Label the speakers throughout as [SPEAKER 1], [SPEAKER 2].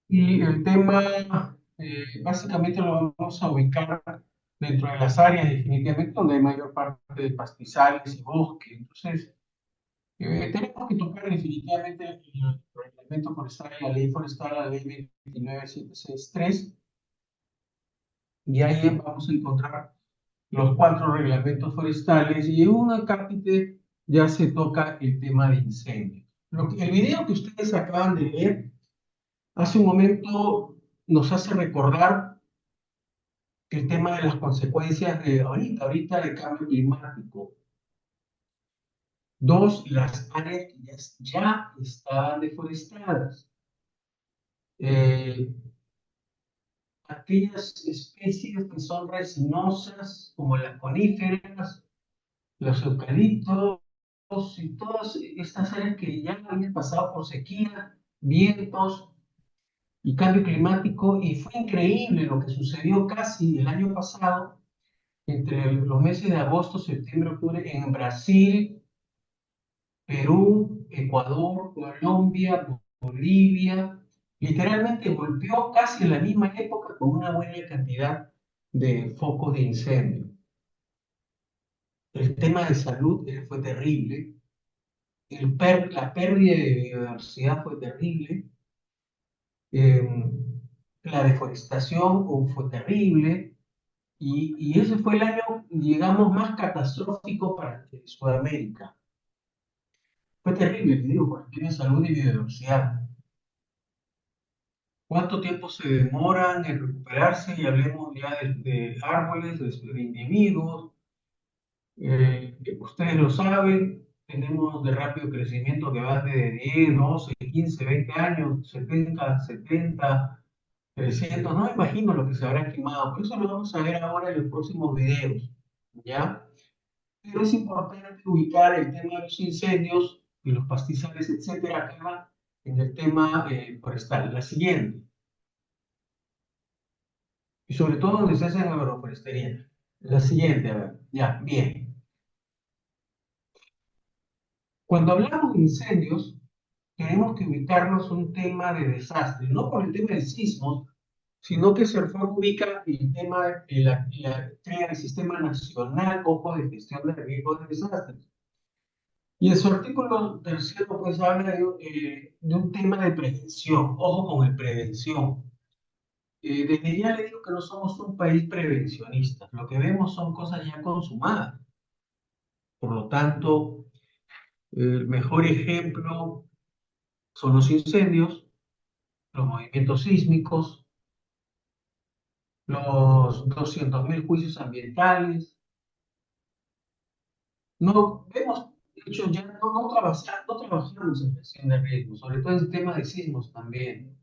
[SPEAKER 1] Y el tema, básicamente lo vamos a ubicar dentro de las áreas definitivamente donde hay mayor parte de pastizales y bosque. Entonces, tenemos que tocar definitivamente el reglamento forestal, la ley forestal, la ley 29763, y ahí vamos a encontrar los cuatro reglamentos forestales y en un acápite ya se toca el tema de incendios. El video que ustedes acaban de ver hace un momento nos hace recordar el tema de las consecuencias de ahorita del cambio climático. Dos, las áreas que ya están deforestadas. Eh, Aquellas especies que son resinosas, como las coníferas, los eucaliptos y todas estas áreas que ya habían pasado por sequía, vientos y cambio climático, y fue increíble lo que sucedió casi el año pasado, entre los meses de agosto, septiembre, octubre, en Brasil, Perú, Ecuador, Colombia, Bolivia. Literalmente golpeó casi en la misma época con una buena cantidad de focos de incendio. El tema de salud fue terrible, la pérdida de biodiversidad fue terrible, eh, la deforestación fue terrible, y ese fue el año, digamos, más catastrófico para Sudamérica. Fue terrible, te digo, porque tiene salud y biodiversidad. ¿Cuánto tiempo se demoran en recuperarse? Y hablemos ya de árboles, de individuos. Ustedes lo saben, tenemos de rápido crecimiento que va de 10, 12, 15, 20 años, 70, 70, 300. No me imagino lo que se habrá quemado. Por eso lo vamos a ver ahora en los próximos videos, ¿ya? Pero es importante ubicar el tema de los incendios y los pastizales, etcétera, acá en el tema forestal. La siguiente, y sobre todo donde se hace en agroforestería. La siguiente, a ver, ya, bien. Cuando hablamos de incendios, tenemos que ubicarnos un tema de desastre, no por el tema de sismos, sino que SERFOC ubica el tema de crea el Sistema Nacional, ojo, de gestión de riesgos de desastres. Y en su artículo tercero, pues habla de un tema de prevención, ojo con el prevención. Desde ya le digo que no somos un país prevencionista, lo que vemos son cosas ya consumadas. Por lo tanto, el mejor ejemplo son los incendios, los movimientos sísmicos, los 200.000 juicios ambientales. No hemos hecho ya, no trabajamos en gestión de riesgos, sobre todo en el tema de sismos también.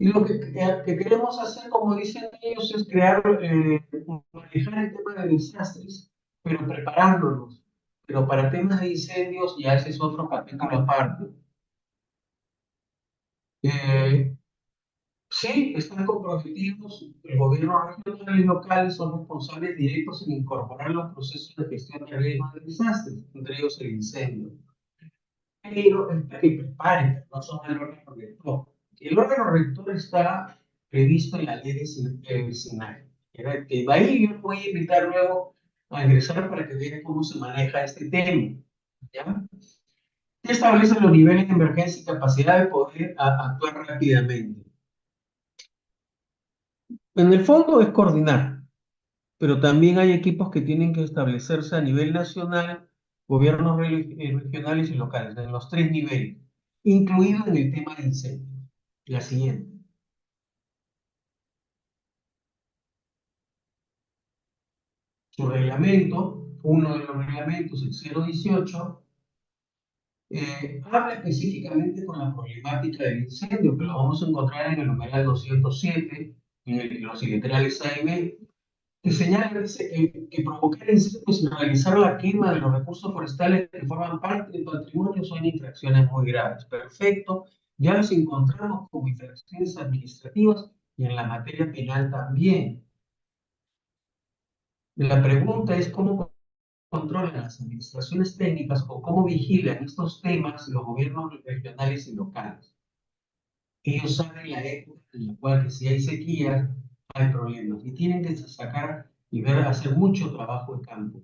[SPEAKER 1] Y lo que queremos hacer, como dicen ellos, es manejar el tema de desastres, pero preparándonos. Pero para temas de incendios ya ese es otro capítulo aparte. Eh, Sí, están comprometidos. El gobierno regional y local son responsables directos en incorporar los procesos de gestión de riesgos de desastres, entre ellos el incendio. Pero que preparen, no son el órgano rector. El órgano rector está previsto en la ley de vecinal. Que ahí yo voy a invitar luego a ingresar para que vean cómo se maneja este tema. ¿Ya? Que establece los niveles de emergencia y capacidad de poder actuar rápidamente. En el fondo es coordinar, pero también hay equipos que tienen que establecerse a nivel nacional, gobiernos regionales y locales, en los tres niveles, incluido en el tema de incendios. La siguiente. Su reglamento, uno de los reglamentos, el 018, habla específicamente con la problemática del incendio, que lo vamos a encontrar en el numeral 207, en los iletrales A y B, que señala que provocar incendios sin realizar la quema de los recursos forestales que forman parte del patrimonio son infracciones muy graves. Perfecto, ya los encontramos como infracciones administrativas y en la materia penal también. La pregunta es cómo controlan las administraciones técnicas o cómo vigilan estos temas los gobiernos regionales y locales. ellos saben la época en la cual que si hay sequía, hay problemas y tienen que sacar y ver, hacer mucho trabajo de campo.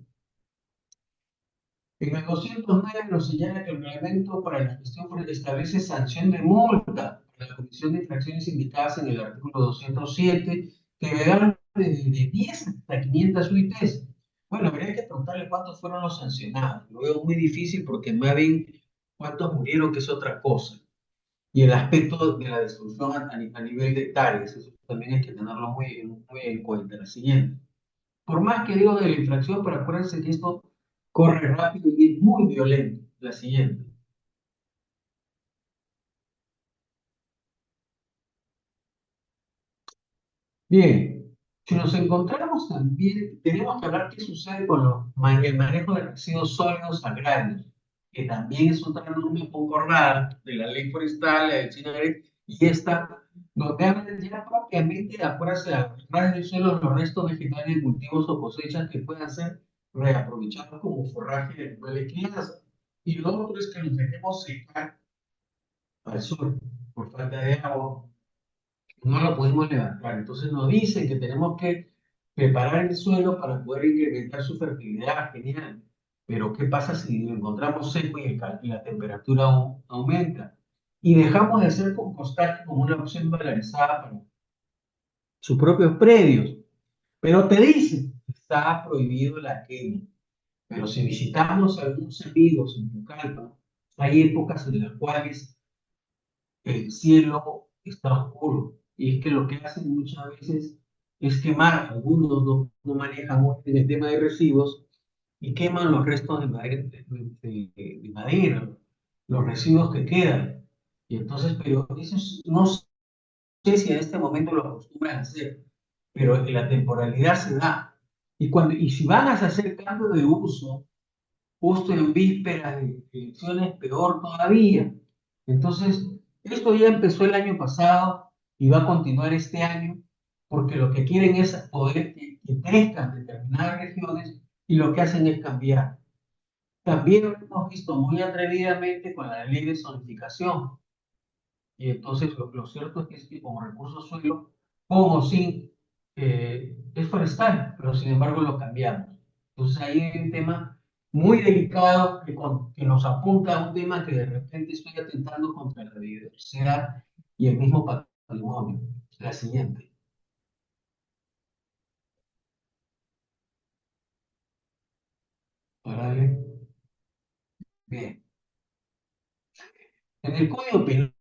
[SPEAKER 1] En el 209 nos señala que el reglamento para la gestión forestal establece sanción de multa para la comisión de infracciones indicadas en el artículo 207, que deberán de 10 hasta 500 UITs. Bueno, habría que preguntarle cuántos fueron los sancionados. Lo veo muy difícil porque más bien cuántos murieron, que es otra cosa. Y el aspecto de la destrucción a nivel de hectáreas, eso también hay que tenerlo muy en cuenta. La siguiente. Por más que digo de la infracción, pero acuérdense que esto corre rápido y es muy violento. La siguiente. Bien, si nos encontramos también, tenemos que hablar qué sucede con el manejo de residuos sólidos agrarios, que también es otra norma concordada de la ley forestal, la del CINARE, y esta, donde hablan ya propiamente de acuerdo a ras del suelo los restos vegetales de cultivos o cosechas que puedan ser reaprovechados como forraje de animales criados. Y lo otro es que los dejemos secar al sur por falta de agua, no lo podemos levantar. Entonces nos dicen que tenemos que preparar el suelo para poder incrementar su fertilidad, genial. Pero ¿qué pasa si lo encontramos seco y la temperatura aumenta? Y dejamos de hacer compostaje como una opción valorizada para sus propios predios. Pero te dicen, está prohibido la quema. Pero si visitamos a algunos amigos en Pucallpa, hay épocas en las cuales el cielo está oscuro. Y es que lo que hacen muchas veces es quemar, algunos no manejan muy bien el tema de residuos y queman los restos de madera, de madera, los residuos que quedan. Y entonces, pero eso no sé si en este momento lo acostumbran a hacer, pero la temporalidad se da. Y si van a hacer cambio de uso, justo en vísperas de elecciones, peor todavía. Entonces, esto ya empezó el año pasado y va a continuar este año, porque lo que quieren es poder que crezcan determinadas regiones y lo que hacen es cambiar. También lo hemos visto muy atrevidamente con la ley de zonificación. Y entonces lo cierto es que como recurso suelo, como sin, es forestal, pero sin embargo lo cambiamos. Entonces ahí hay un tema muy delicado que nos apunta a un tema que de repente estoy atentando contra la biodiversidad y el mismo patrimonio. La siguiente. Para ver. Bien. En el Código Penal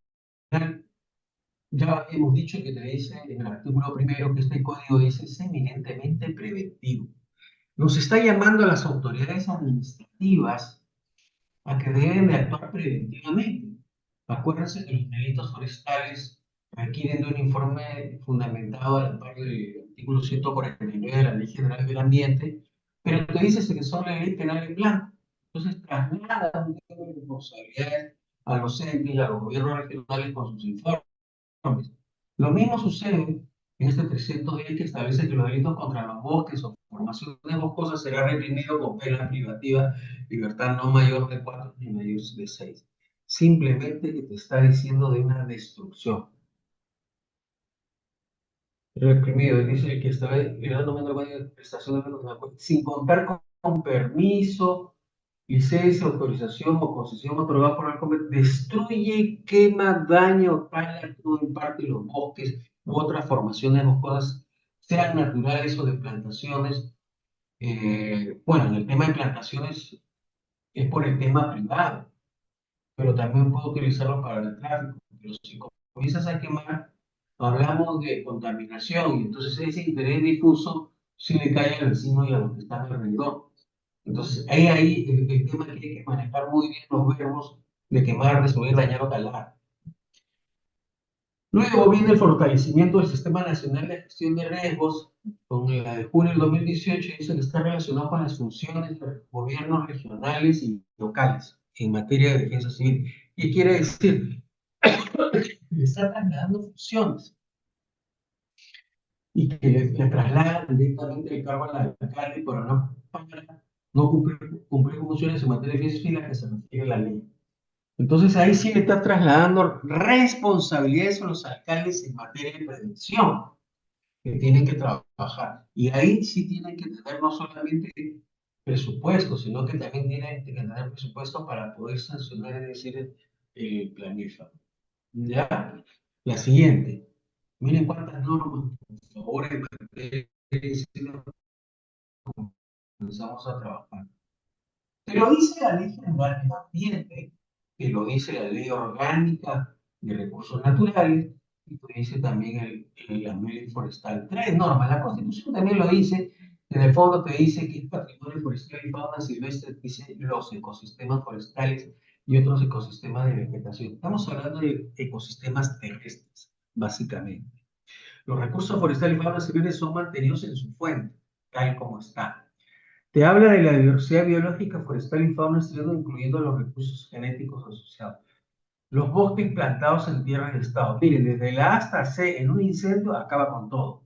[SPEAKER 1] ya hemos dicho que te dice en el artículo primero que este código es eminentemente preventivo. Nos está llamando a las autoridades administrativas a que deben de actuar preventivamente. Acuérdense que los delitos forestales requieren de un informe fundamentado a la par del artículo 149 de la Ley General del Ambiente, pero te dice que son la ley penal en blanco. Entonces traslada un nivel de responsabilidad a los entes y a los gobiernos regionales con sus informes. Lo mismo sucede en este 310 que establece que los delitos contra los bosques o formaciones boscosas será reprimido con pena privativa, libertad no mayor de 4 ni mayor de 6. Simplemente que te está diciendo de una destrucción. Reprimido, dice que está dando prestación sin contar con permiso, licencia, autorización o concesión otorgada por el Convenio, destruye, quema, daña o tala todo en parte los bosques u otras formaciones boscosas, sean naturales o de plantaciones. Bueno, en el tema de plantaciones es por el tema privado, pero también puedo utilizarlo para el tráfico. Pero si comienzas a quemar, hablamos de contaminación y entonces ese interés difuso sí le cae al vecino y a los que están alrededor. Entonces, ahí el tema que hay que manejar muy bien los verbos de quemar, destruir, dañar o talar. Luego viene el fortalecimiento del Sistema Nacional de Gestión de Riesgos, con la de junio del 2018, y eso está relacionado con las funciones de los gobiernos regionales y locales en materia de defensa civil. ¿Qué quiere decir? Le está trasladando funciones y que le trasladan directamente el cargo al alcalde para no cumplir funciones en materia de defensa civil a que se refiere la ley. Entonces ahí sí le está trasladando responsabilidades a los alcaldes en materia de prevención, que tienen que trabajar. Y ahí sí tienen que tener no solamente presupuesto, sino que también tienen que tener presupuesto para poder sancionar, es decir, el planefa. Ya, la siguiente. Miren cuántas normas, por favor, en materia de salud comenzamos a trabajar. Te lo dice la Ley General del Ambiente, que lo dice la Ley Orgánica de Recursos Naturales, y lo dice también la Ley Forestal. Tres normas. La Constitución también lo dice. En el fondo te dice que es patrimonio forestal y fauna silvestre, dice los ecosistemas forestales y otros ecosistemas de vegetación. Estamos hablando de ecosistemas terrestres, básicamente. Los recursos forestales y fauna silvestre son mantenidos en su fuente, tal como está. Te habla de la diversidad biológica, forestal y fauna exterior, incluyendo los recursos genéticos asociados. Los bosques plantados en tierras de estado. Miren, desde la A hasta C en un incendio acaba con todo.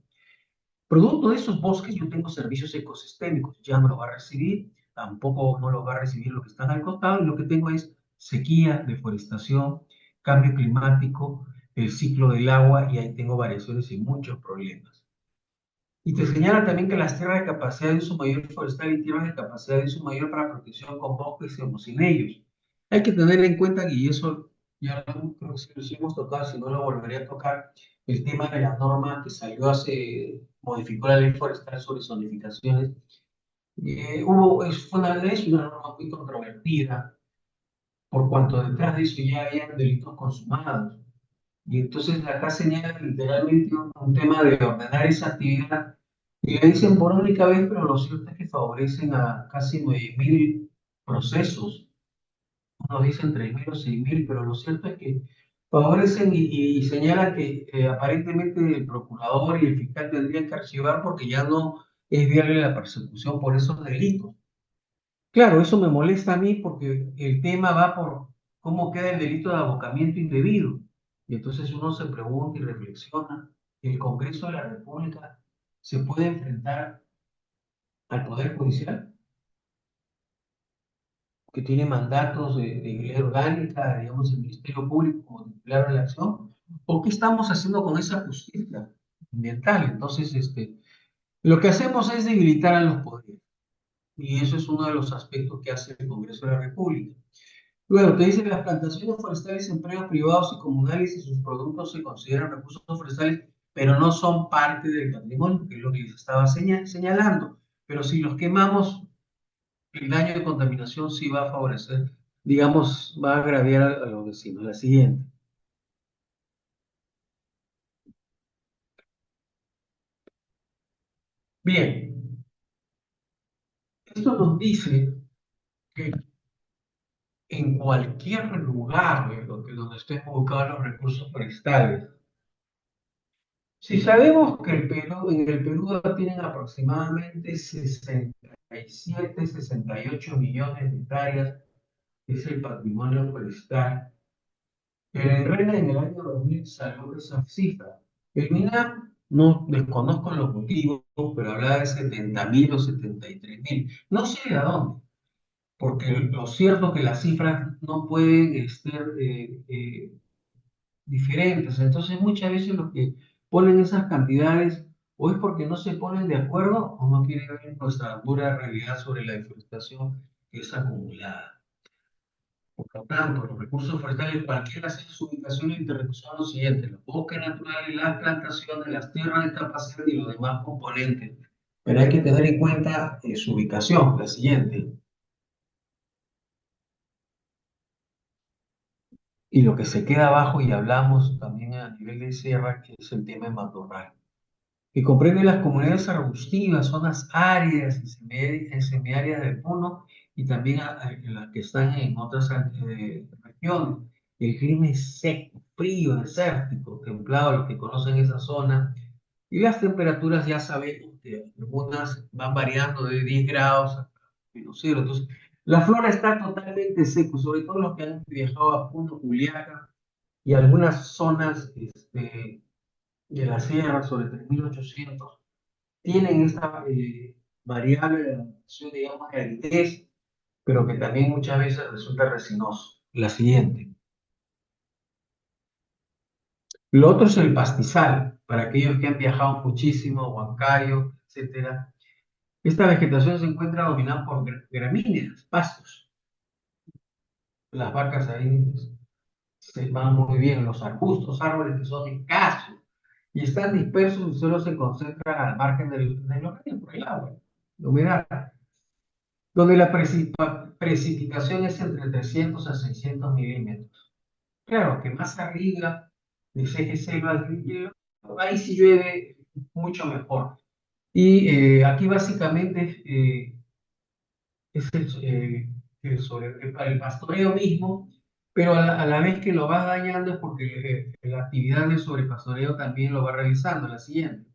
[SPEAKER 1] Producto de esos bosques yo tengo servicios ecosistémicos, ya no lo va a recibir, tampoco no lo va a recibir lo que están al costado, y lo que tengo es sequía, deforestación, cambio climático, el ciclo del agua, y ahí tengo variaciones y muchos problemas. Y te señala también que las tierras de capacidad de uso mayor forestal y tierras de capacidad de uso mayor para protección con bosques o sin ellos. Hay que tener en cuenta, y eso ya creo que sí hemos tocado, si no lo volvería a tocar, el tema de la norma que salió hace, modificó la ley forestal sobre zonificaciones. Fue una ley, es una norma muy controvertida, por cuanto detrás de eso ya habían delitos consumados. Y entonces acá señala literalmente un tema de ordenar esa actividad. Y le dicen por única vez, pero lo cierto es que favorecen a casi 9.000 procesos. Unos dicen 3.000 o 6.000, pero lo cierto es que favorecen y señala que aparentemente el procurador y el fiscal tendrían que archivar porque ya no es viable la persecución por esos delitos. Claro, eso me molesta a mí porque el tema va por cómo queda el delito de abocamiento indebido. Y entonces uno se pregunta y reflexiona, ¿el Congreso de la República se puede enfrentar al Poder Judicial, que tiene mandatos de ley orgánica, digamos, el Ministerio Público como titular de la acción? ¿O qué estamos haciendo con esa justicia ambiental? Entonces, lo que hacemos es debilitar a los poderes. Y eso es uno de los aspectos que hace el Congreso de la República. Luego te dice que las plantaciones forestales en predios privados y comunales y sus productos se consideran recursos forestales, pero no son parte del patrimonio, que es lo que les estaba señalando. Pero si los quemamos, el daño de contaminación sí va a favorecer, digamos, va a agraviar a los vecinos. La siguiente. Bien, esto nos dice que en cualquier lugar donde estén ubicados los recursos forestales, si sabemos que en el Perú tienen aproximadamente 67, 68 millones de hectáreas, que es el patrimonio forestal. El RENA en el año 2000 salió esa cifra. El MINAM, no desconozco los motivos, pero hablaba de 70.000 o 73.000. No sé de dónde, porque lo cierto es que las cifras no pueden ser diferentes. Entonces, muchas veces los que ponen esas cantidades o es porque no se ponen de acuerdo o no quieren ver nuestra dura realidad sobre la deforestación que es acumulada. Por lo tanto, los recursos forestales, cualquiera sea su ubicación e interrelación son los siguientes: los bosques naturales, las plantaciones, las tierras de capacidad y los demás componentes. Pero hay que tener en cuenta su ubicación, la siguiente, y lo que se queda abajo, y hablamos también a nivel de sierra, que es el tema de matorral, que comprende las comunidades arbustivas, zonas áridas y semiáridas del Puno y también en las que están en otras regiones. El clima es seco, frío, desértico, templado, los que conocen esa zona. Y las temperaturas ya sabemos que algunas van variando de 10 grados hasta -0. Entonces, la flora está totalmente seco, sobre todo los que han viajado a Puno, Juliaca y algunas zonas de la sierra sobre 3.800 tienen esta variable de adaptación, digamos, de aridez, pero que también muchas veces resulta resinoso. La siguiente. Lo otro es el pastizal, para aquellos que han viajado muchísimo, Huancayo, etcétera. Esta vegetación se encuentra dominada por gramíneas, pastos. Las vacas ahí se van muy bien, los arbustos, árboles que son escasos y están dispersos y solo se concentran al margen del local por el agua, la humedad, donde la precipitación es entre 300 a 600 milímetros. Claro que más arriba de CGC, ahí sí llueve mucho mejor. Y aquí básicamente es para el pastoreo mismo, pero a la vez que lo va dañando es porque la actividad de sobrepastoreo también lo va realizando. La siguiente.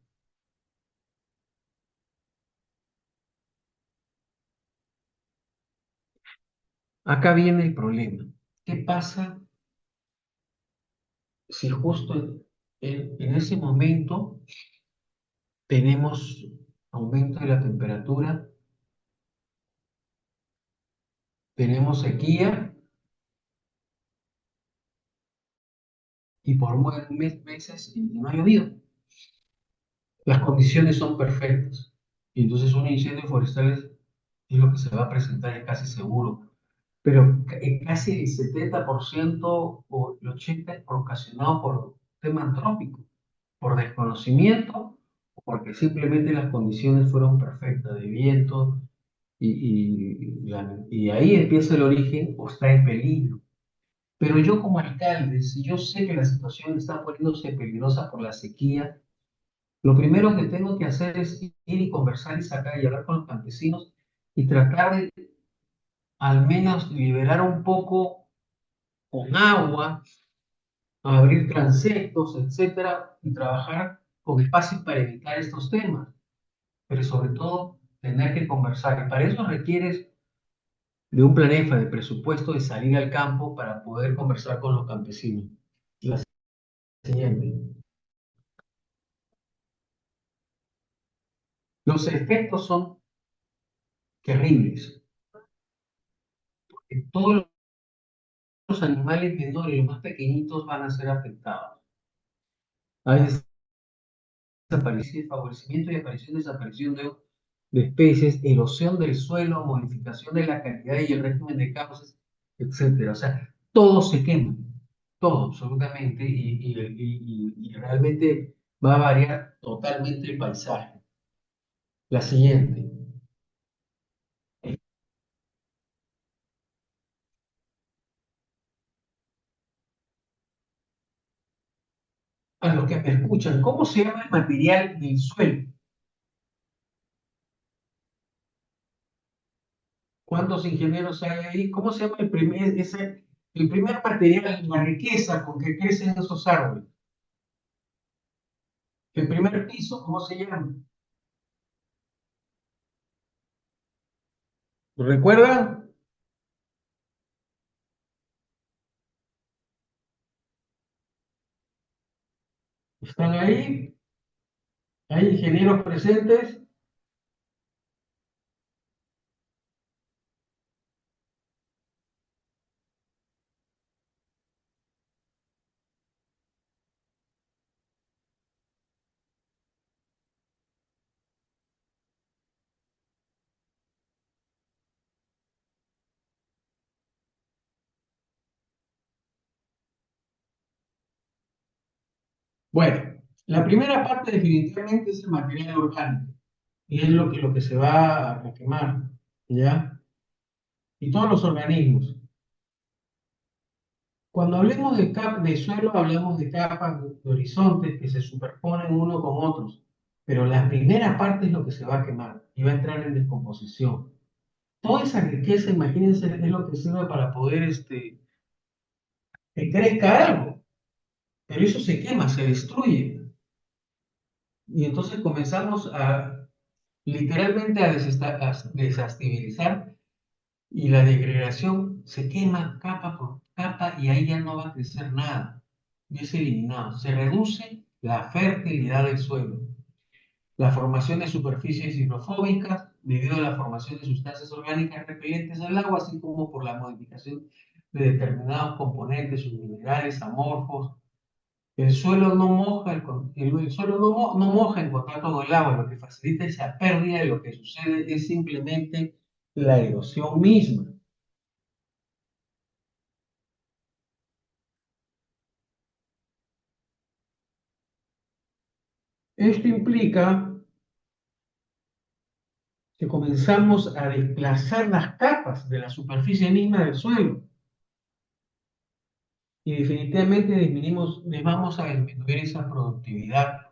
[SPEAKER 1] Acá viene el problema. ¿Qué pasa si justo en ese momento tenemos aumento de la temperatura, tenemos sequía y por meses no ha llovido? Las condiciones son perfectas. Y entonces un incendio forestal es lo que se va a presentar, es casi seguro. Pero casi el 70% o el 80% es ocasionado por tema antrópico, por desconocimiento, o porque simplemente las condiciones fueron perfectas de viento y ahí empieza el origen o está en peligro. Pero yo como alcalde, si yo sé que la situación está poniéndose peligrosa por la sequía, lo primero que tengo que hacer es ir y conversar y sacar y hablar con los campesinos y tratar de al menos liberar un poco con agua, abrir transectos, etcétera, y trabajar con espacios para evitar estos temas. Pero sobre todo, tener que conversar. Y para eso requieres de un planefa, de presupuesto, de salir al campo para poder conversar con los campesinos. La siguiente. Los efectos son terribles. Todos los animales menores, los más pequeñitos, van a ser afectados. Hay favorecimiento y aparición, desaparición de especies, erosión del suelo, modificación de la calidad y el régimen de campos, etcétera. O sea, todo se quema, todo, absolutamente, y realmente va a variar totalmente el paisaje. La siguiente. A los que me escuchan, ¿cómo se llama el material del suelo? ¿Cuántos ingenieros hay ahí? ¿Cómo se llama el primer material, la riqueza con que crecen esos árboles? El primer piso, ¿cómo se llama? ¿Recuerdan? ¿Están ahí? ¿Hay ingenieros presentes? Bueno, la primera parte definitivamente es el material orgánico y es lo que se va a quemar, ¿ya? Y todos los organismos. Cuando hablemos de suelo, hablamos de capas de horizontes que se superponen uno con otros, pero la primera parte es lo que se va a quemar y va a entrar en descomposición. Toda esa riqueza, imagínense, es lo que sirve para poder que crezca algo, pero eso se quema, se destruye. Y entonces comenzamos a literalmente a desestabilizar y la degradación se quema capa por capa y ahí ya no va a crecer nada. Y es eliminado. Se reduce la fertilidad del suelo, la formación de superficies hidrofóbicas debido a la formación de sustancias orgánicas repelentes al agua, así como por la modificación de determinados componentes, sus minerales amorfos. El suelo no moja, el suelo no moja en contacto con el agua, lo que facilita esa pérdida y lo que sucede es simplemente la erosión misma. Esto implica que comenzamos a desplazar las capas de la superficie misma del suelo y definitivamente les vamos a disminuir esa productividad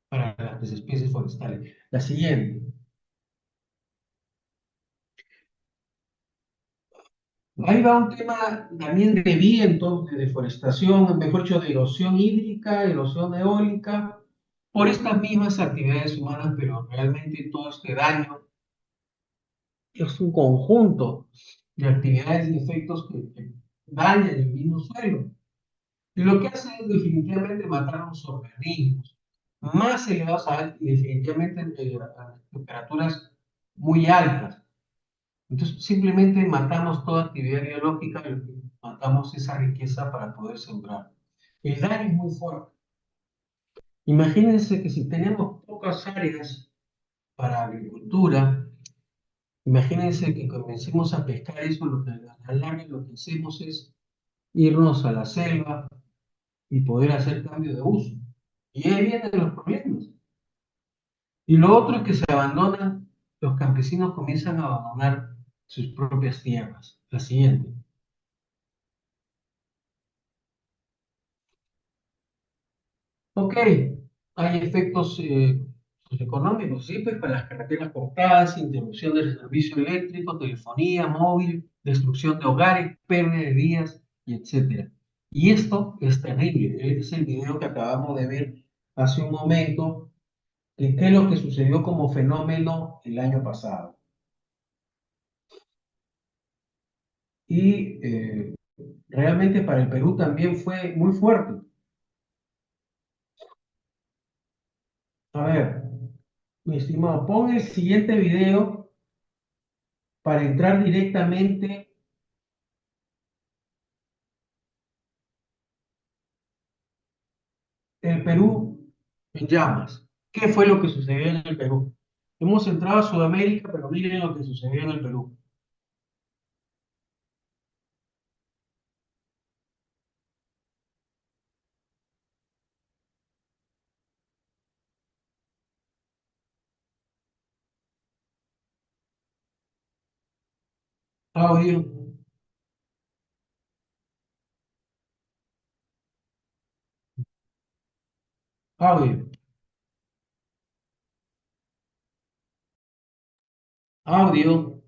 [SPEAKER 1] para las especies forestales. La siguiente. Ahí va un tema también de viento, de deforestación, mejor dicho, de erosión hídrica, erosión eólica, por estas mismas actividades humanas, pero realmente todo este daño es un conjunto de actividades y efectos que dañan el mismo suelo. Y lo que hace es definitivamente matar a los organismos más elevados y definitivamente a temperaturas muy altas. Entonces, simplemente matamos toda actividad biológica y lo que matamos esa riqueza para poder sembrar. El daño es muy fuerte. Imagínense que si tenemos pocas áreas para agricultura, imagínense que comencemos a pescar eso, lo que a la larga lo que hacemos es irnos a la selva y poder hacer cambio de uso. Y ahí vienen los problemas. Y lo otro es que se abandonan, los campesinos comienzan a abandonar sus propias tierras. La siguiente. Ok, hay efectos socioeconómicos, sí, pues para las carreteras cortadas, interrupción del servicio eléctrico, telefonía móvil, destrucción de hogares, pérdida de vías, y etcétera. Y esto es terrible, es el video que acabamos de ver hace un momento, que qué es lo que sucedió como fenómeno el año pasado. Y realmente para el Perú también fue muy fuerte. A ver, mi estimado, pon el siguiente video para entrar directamente. El Perú en llamas. ¿Qué fue lo que sucedió en el Perú? Hemos entrado a Sudamérica, pero miren lo que sucedió en el Perú. Audio, audio, audio.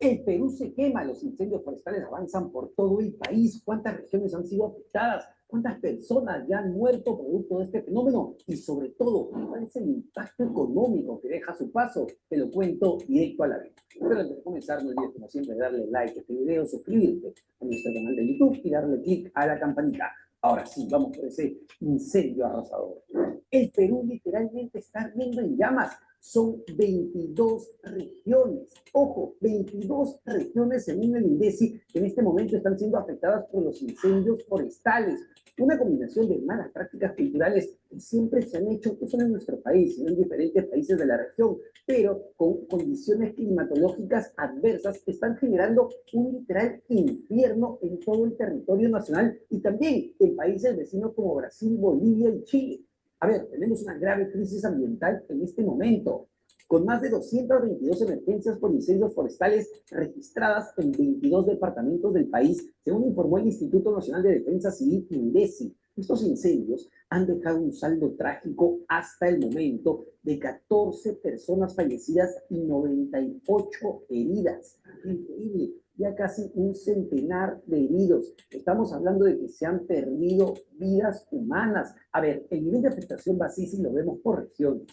[SPEAKER 2] El Perú se quema, los incendios forestales avanzan por todo el país. ¿Cuántas regiones han sido afectadas? ¿Cuántas personas ya han muerto producto de este fenómeno? Y sobre todo, ¿cuál es el impacto económico que deja a su paso? Te lo cuento directo a la vez. Pero antes de comenzar, no olvides, como siempre, darle like a este video, suscribirte a nuestro canal de YouTube y darle clic a la campanita. Ahora sí, vamos por ese incendio arrasador. El Perú literalmente está ardiendo en llamas. Son 22 regiones. Ojo, 22 regiones según el INDECI que en este momento están siendo afectadas por los incendios forestales. Una combinación de malas prácticas culturales que siempre se han hecho, no solo en nuestro país, sino en diferentes países de la región, pero con condiciones climatológicas adversas que están generando un literal infierno en todo el territorio nacional y también en países vecinos como Brasil, Bolivia y Chile. A ver, tenemos una grave crisis ambiental en este momento, con más de 222 emergencias por incendios forestales registradas en 22 departamentos del país, según informó el Instituto Nacional de Defensa Civil, INDECI. Estos incendios han dejado un saldo trágico hasta el momento de 14 personas fallecidas y 98 heridas. Increíble, ya casi un centenar de heridos. Estamos hablando de que se han perdido vidas humanas. A ver, el nivel de afectación va así si lo vemos por regiones.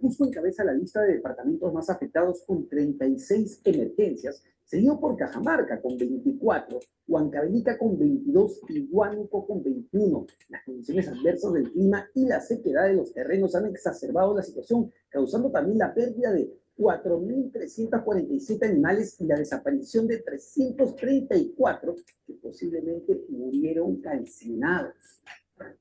[SPEAKER 2] Cusco encabeza la lista de departamentos más afectados con 36 emergencias, seguido por Cajamarca con 24, Huancavelica con 22 y Huánuco con 21. Las condiciones adversas del clima y la sequedad de los terrenos han exacerbado la situación, causando también la pérdida de 4.347 animales y la desaparición de 334 que posiblemente murieron calcinados.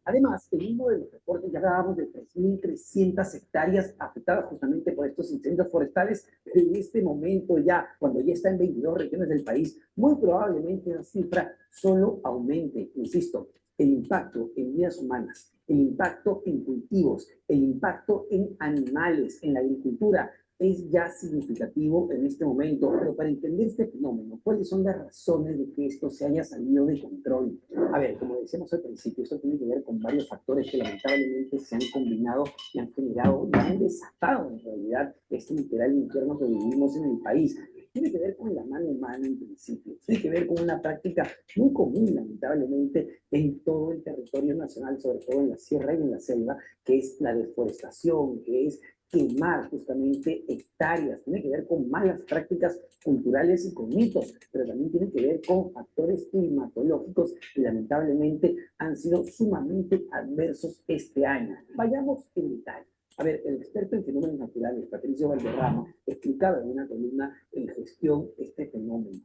[SPEAKER 2] Además, en uno de los reportes ya hablábamos de 3.300 hectáreas afectadas justamente por estos incendios forestales, pero en este momento ya, cuando ya está en 22 regiones del país, muy probablemente la cifra solo aumente. Insisto, el impacto en vidas humanas, el impacto en cultivos, el impacto en animales, en la agricultura, es ya significativo en este momento, pero para entender este fenómeno, ¿cuáles son las razones de que esto se haya salido de control? A ver, como decíamos al principio, esto tiene que ver con varios factores que lamentablemente se han combinado y han generado y han desatado en realidad este literal infierno que vivimos en el país. Tiene que ver con la mano humana en principio, tiene que ver con una práctica muy común lamentablemente en todo el territorio nacional, sobre todo en la sierra y en la selva, que es la deforestación, que es quemar justamente hectáreas, tiene que ver con malas prácticas culturales y con mitos, pero también tiene que ver con factores climatológicos que lamentablemente han sido sumamente adversos este año. Vayamos en detalle. A ver, el experto en fenómenos naturales, Patricio Valderrama, explicaba en una columna en gestión este fenómeno.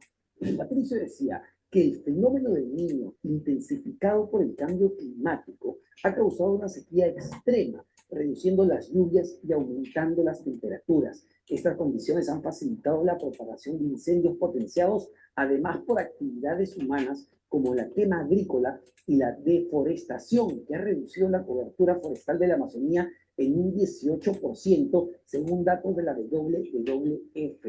[SPEAKER 2] Patricio decía que el fenómeno del Niño, intensificado por el cambio climático, ha causado una sequía extrema, reduciendo las lluvias y aumentando las temperaturas. Estas condiciones han facilitado la propagación de incendios potenciados, además por actividades humanas como la quema agrícola y la deforestación, que ha reducido la cobertura forestal de la Amazonía en un 18%, según datos de la WWF.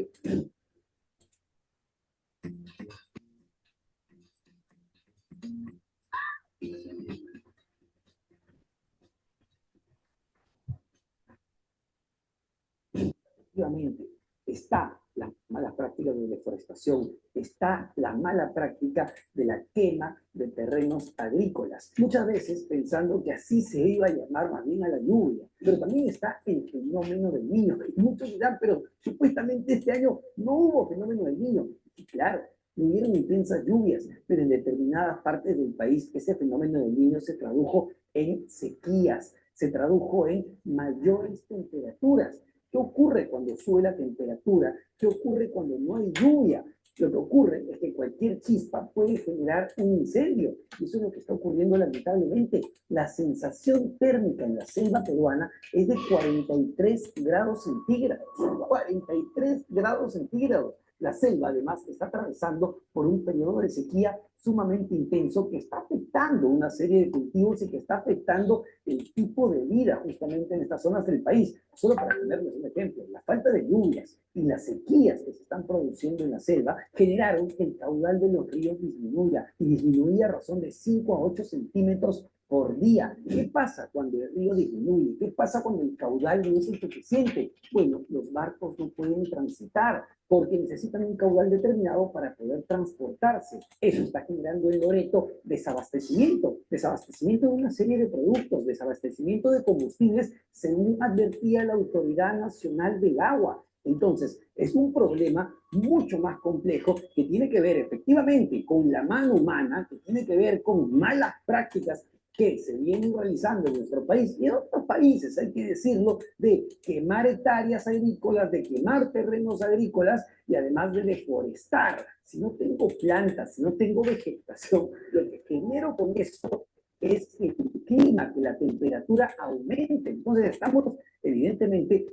[SPEAKER 2] Efectivamente, está la mala práctica de deforestación, está la mala práctica de la quema de terrenos agrícolas, muchas veces pensando que así se iba a llamar más bien a la lluvia, pero también está el fenómeno del Niño. Y muchos dirán, pero supuestamente este año no hubo fenómeno del Niño. Y claro, hubieron intensas lluvias, pero en determinadas partes del país ese fenómeno del Niño se tradujo en sequías, se tradujo en mayores temperaturas. ¿Qué ocurre cuando sube la temperatura? ¿Qué ocurre cuando no hay lluvia? Lo que ocurre es que cualquier chispa puede generar un incendio. Y eso es lo que está ocurriendo lamentablemente. La sensación térmica en la selva peruana es de 43 grados centígrados. 43 grados centígrados. La selva, además, está atravesando por un periodo de sequía sumamente intenso que está afectando una serie de cultivos y que está afectando el tipo de vida justamente en estas zonas del país. Solo para ponerles un ejemplo, la falta de lluvias y las sequías que se están produciendo en la selva generaron que el caudal de los ríos disminuya y disminuía a razón de 5 a 8 centímetros por día. ¿Qué pasa cuando el río disminuye? ¿Qué pasa cuando el caudal no es suficiente? Bueno, los barcos no pueden transitar porque necesitan un caudal determinado para poder transportarse. Eso está generando en Loreto desabastecimiento de una serie de productos, desabastecimiento de combustibles, según advertía la Autoridad Nacional del Agua. Entonces, es un problema mucho más complejo que tiene que ver efectivamente con la mano humana, que tiene que ver con malas prácticas que se vienen realizando en nuestro país y en otros países, hay que decirlo, de quemar hectáreas agrícolas, de quemar terrenos agrícolas y además de deforestar. Si no tengo plantas, si no tengo vegetación, lo que genero con esto es que el clima, que la temperatura aumente. Entonces estamos evidentemente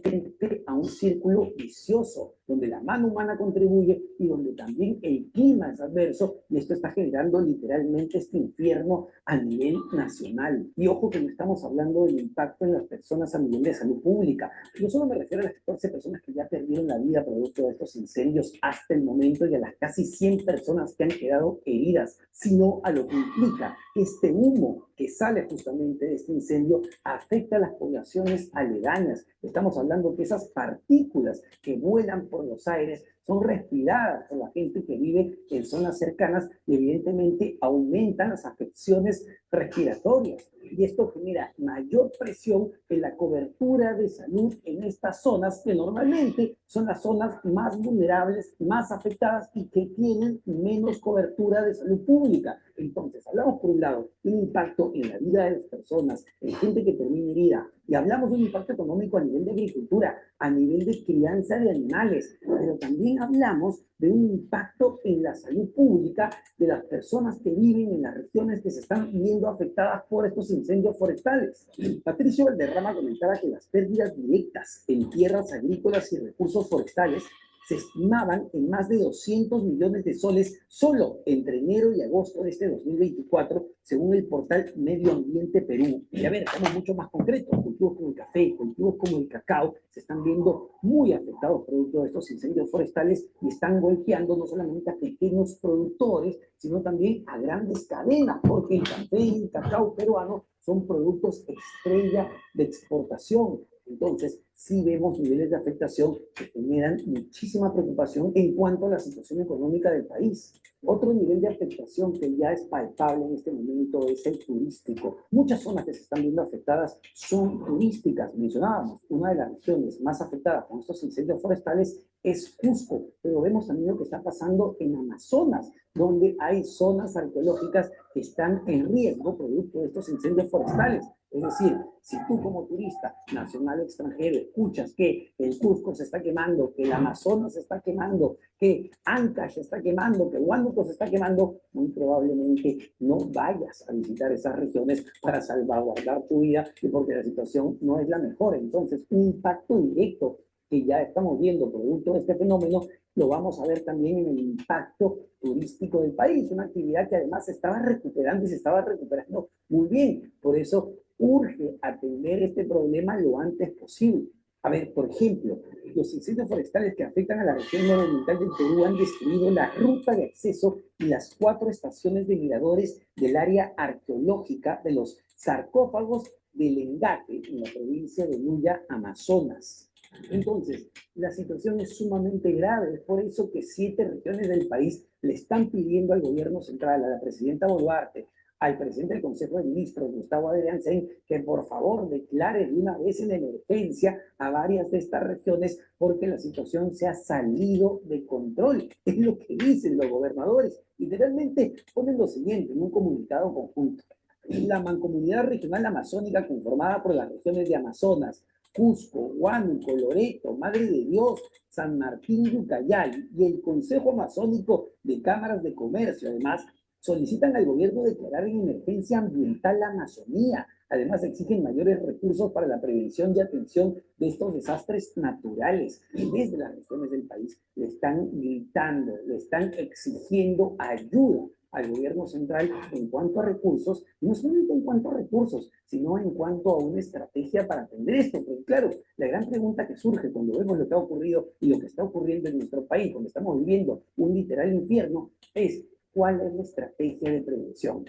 [SPEAKER 2] frente a un círculo vicioso, donde la mano humana contribuye y donde también el clima es adverso, y esto está generando literalmente este infierno a nivel nacional. Y ojo que no estamos hablando del impacto en las personas a nivel de salud pública. Yo solo me refiero a las 14 personas que ya perdieron la vida producto de estos incendios hasta el momento y a las casi 100 personas que han quedado heridas, sino a lo que implica este humo que sale justamente de este incendio afecta a las poblaciones aledañas. Estamos hablando que esas partículas que vuelan por los aires, son respiradas por la gente que vive en zonas cercanas y evidentemente aumentan las afecciones respiratorias. Y esto genera mayor presión en la cobertura de salud en estas zonas que normalmente son las zonas más vulnerables, más afectadas y que tienen menos cobertura de salud pública. Entonces, hablamos por un lado de un impacto en la vida de las personas, en gente que termina herida, y hablamos de un impacto económico a nivel de agricultura, a nivel de crianza de animales, pero también hablamos de un impacto en la salud pública de las personas que viven en las regiones que se están viendo afectadas por estos incendios forestales. Patricio Valderrama comentaba que las pérdidas directas en tierras agrícolas y recursos forestales se estimaban en más de 200 millones de soles solo entre enero y agosto de este 2024, según el portal Medio Ambiente Perú. Y a ver, estamos mucho más concretos. Cultivos como el café, cultivos como el cacao, se están viendo muy afectados producto de estos incendios forestales y están golpeando no solamente a pequeños productores, sino también a grandes cadenas, porque el café y el cacao peruano son productos estrella de exportación. Entonces, sí vemos niveles de afectación que generan muchísima preocupación en cuanto a la situación económica del país. Otro nivel de afectación que ya es palpable en este momento es el turístico. Muchas zonas que se están viendo afectadas son turísticas. Mencionábamos, una de las regiones más afectadas con estos incendios forestales es Cusco, pero vemos también lo que está pasando en Amazonas, donde hay zonas arqueológicas que están en riesgo producto de estos incendios forestales. Es decir, si tú como turista nacional o extranjero escuchas que el Cusco se está quemando, que el Amazonas se está quemando, que Ancash se está quemando, que Huánuco se está quemando, muy probablemente no vayas a visitar esas regiones para salvaguardar tu vida y porque la situación no es la mejor. Entonces, un impacto directo que ya estamos viendo producto de este fenómeno, lo vamos a ver también en el impacto turístico del país, una actividad que además se estaba recuperando y se estaba recuperando muy bien. Por eso urge atender este problema lo antes posible. A ver, por ejemplo, los incendios forestales que afectan a la región nororiental del Perú han destruido la ruta de acceso y las 4 estaciones de miradores del área arqueológica de los sarcófagos del Engate, en la provincia de Luya, Amazonas. Entonces, la situación es sumamente grave. Es por eso que 7 regiones del país le están pidiendo al gobierno central, a la presidenta Boluarte, al presidente del Consejo de Ministros, Gustavo Adrianzen, que por favor declare de una vez en emergencia a varias de estas regiones porque la situación se ha salido de control. Es lo que dicen los gobernadores. Literalmente ponen lo siguiente en un comunicado conjunto. La mancomunidad regional amazónica conformada por las regiones de Amazonas, Cusco, Huánuco, Loreto, Madre de Dios, San Martín y Ucayali y el Consejo Amazónico de Cámaras de Comercio, además, solicitan al gobierno declarar en emergencia ambiental la Amazonía. Además, exigen mayores recursos para la prevención y atención de estos desastres naturales. Y desde las regiones del país le están gritando, le están exigiendo ayuda al gobierno central en cuanto a recursos, no solamente en cuanto a recursos, sino en cuanto a una estrategia para atender esto. Porque claro, la gran pregunta que surge cuando vemos lo que ha ocurrido y lo que está ocurriendo en nuestro país, donde estamos viviendo un literal infierno, es ¿cuál es la estrategia de prevención?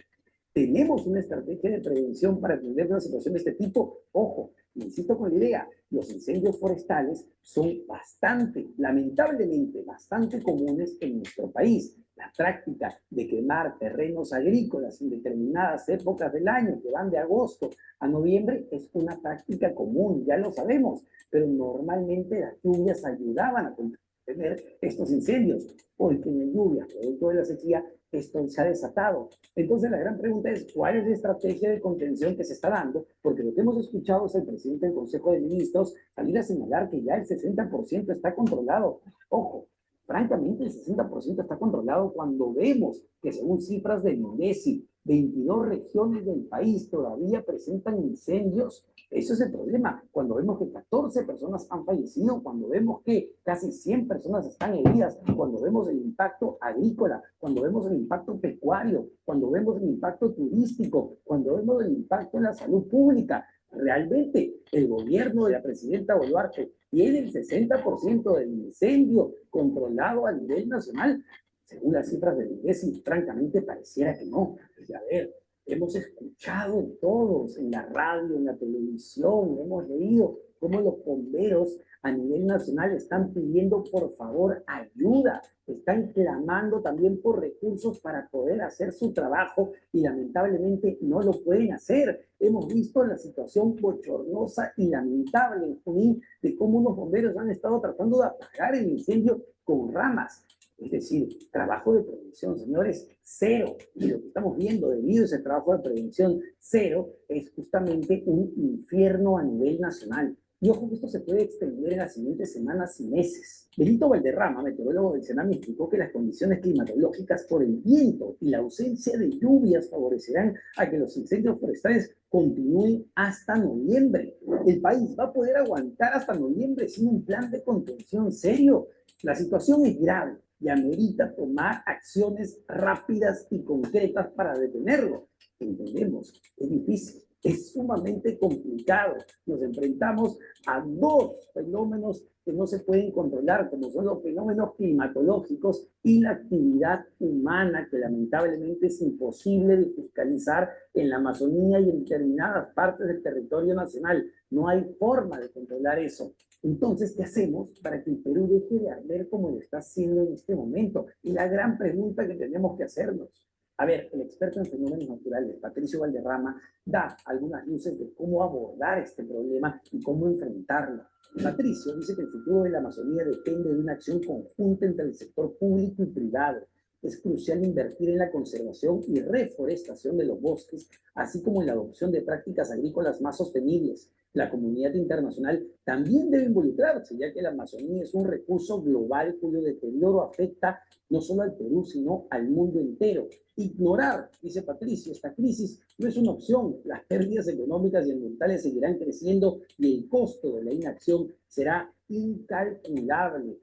[SPEAKER 2] ¿Tenemos una estrategia de prevención para atender una situación de este tipo? Ojo, insisto con la idea, los incendios forestales son bastante, lamentablemente, bastante comunes en nuestro país. La práctica de quemar terrenos agrícolas en determinadas épocas del año, que van de agosto a noviembre, es una práctica común, ya lo sabemos, pero normalmente las lluvias ayudaban a contener estos incendios, porque en las lluvias, producto de la sequía, esto se ha desatado. Entonces la gran pregunta es, ¿cuál es la estrategia de contención que se está dando? Porque lo que hemos escuchado es el presidente del Consejo de Ministros salir a señalar que ya el 60% está controlado. Ojo, francamente el 60% está controlado cuando vemos que según cifras del INEGI, 22 regiones del país todavía presentan incendios. Eso es el problema. Cuando vemos que 14 personas han fallecido, cuando vemos que casi 100 personas están heridas, cuando vemos el impacto agrícola, cuando vemos el impacto pecuario, cuando vemos el impacto turístico, cuando vemos el impacto en la salud pública, realmente el gobierno de la presidenta Boluarte tiene el 60% del incendio controlado a nivel nacional. Según las cifras del INEGI, francamente pareciera que no. Y a ver, hemos escuchado todos en la radio, en la televisión, hemos leído cómo los bomberos a nivel nacional están pidiendo por favor ayuda, están clamando también por recursos para poder hacer su trabajo y lamentablemente no lo pueden hacer. Hemos visto la situación bochornosa y lamentable en Junín de cómo unos bomberos han estado tratando de apagar el incendio con ramas. Es decir, trabajo de prevención, señores, cero. Y lo que estamos viendo debido a ese trabajo de prevención cero es justamente un infierno a nivel nacional. Y ojo que esto se puede extender en las siguientes semanas y meses. Benito Valderrama, meteorólogo del Senami, explicó que las condiciones climatológicas por el viento y la ausencia de lluvias favorecerán a que los incendios forestales continúen hasta noviembre. El país va a poder aguantar hasta noviembre sin un plan de contención serio. La situación es grave y amerita tomar acciones rápidas y concretas para detenerlo. Entendemos, es difícil, es sumamente complicado. Nos enfrentamos a dos fenómenos que no se pueden controlar, como son los fenómenos climatológicos y la actividad humana, que lamentablemente es imposible de fiscalizar en la Amazonía y en determinadas partes del territorio nacional. No hay forma de controlar eso. Entonces, ¿qué hacemos para que el Perú deje de arder como lo está haciendo en este momento? Y la gran pregunta que tenemos que hacernos. A ver, el experto en fenómenos naturales, Patricio Valderrama, da algunas luces de cómo abordar este problema y cómo enfrentarlo. Patricio dice que el futuro de la Amazonía depende de una acción conjunta entre el sector público y privado. Es crucial invertir en la conservación y reforestación de los bosques, así como en la adopción de prácticas agrícolas más sostenibles. La comunidad internacional también debe involucrarse, ya que la Amazonía es un recurso global cuyo deterioro afecta no solo al Perú, sino al mundo entero. Ignorar, dice Patricio, esta crisis no es una opción. Las pérdidas económicas y ambientales seguirán creciendo y el costo de la inacción será incalculable.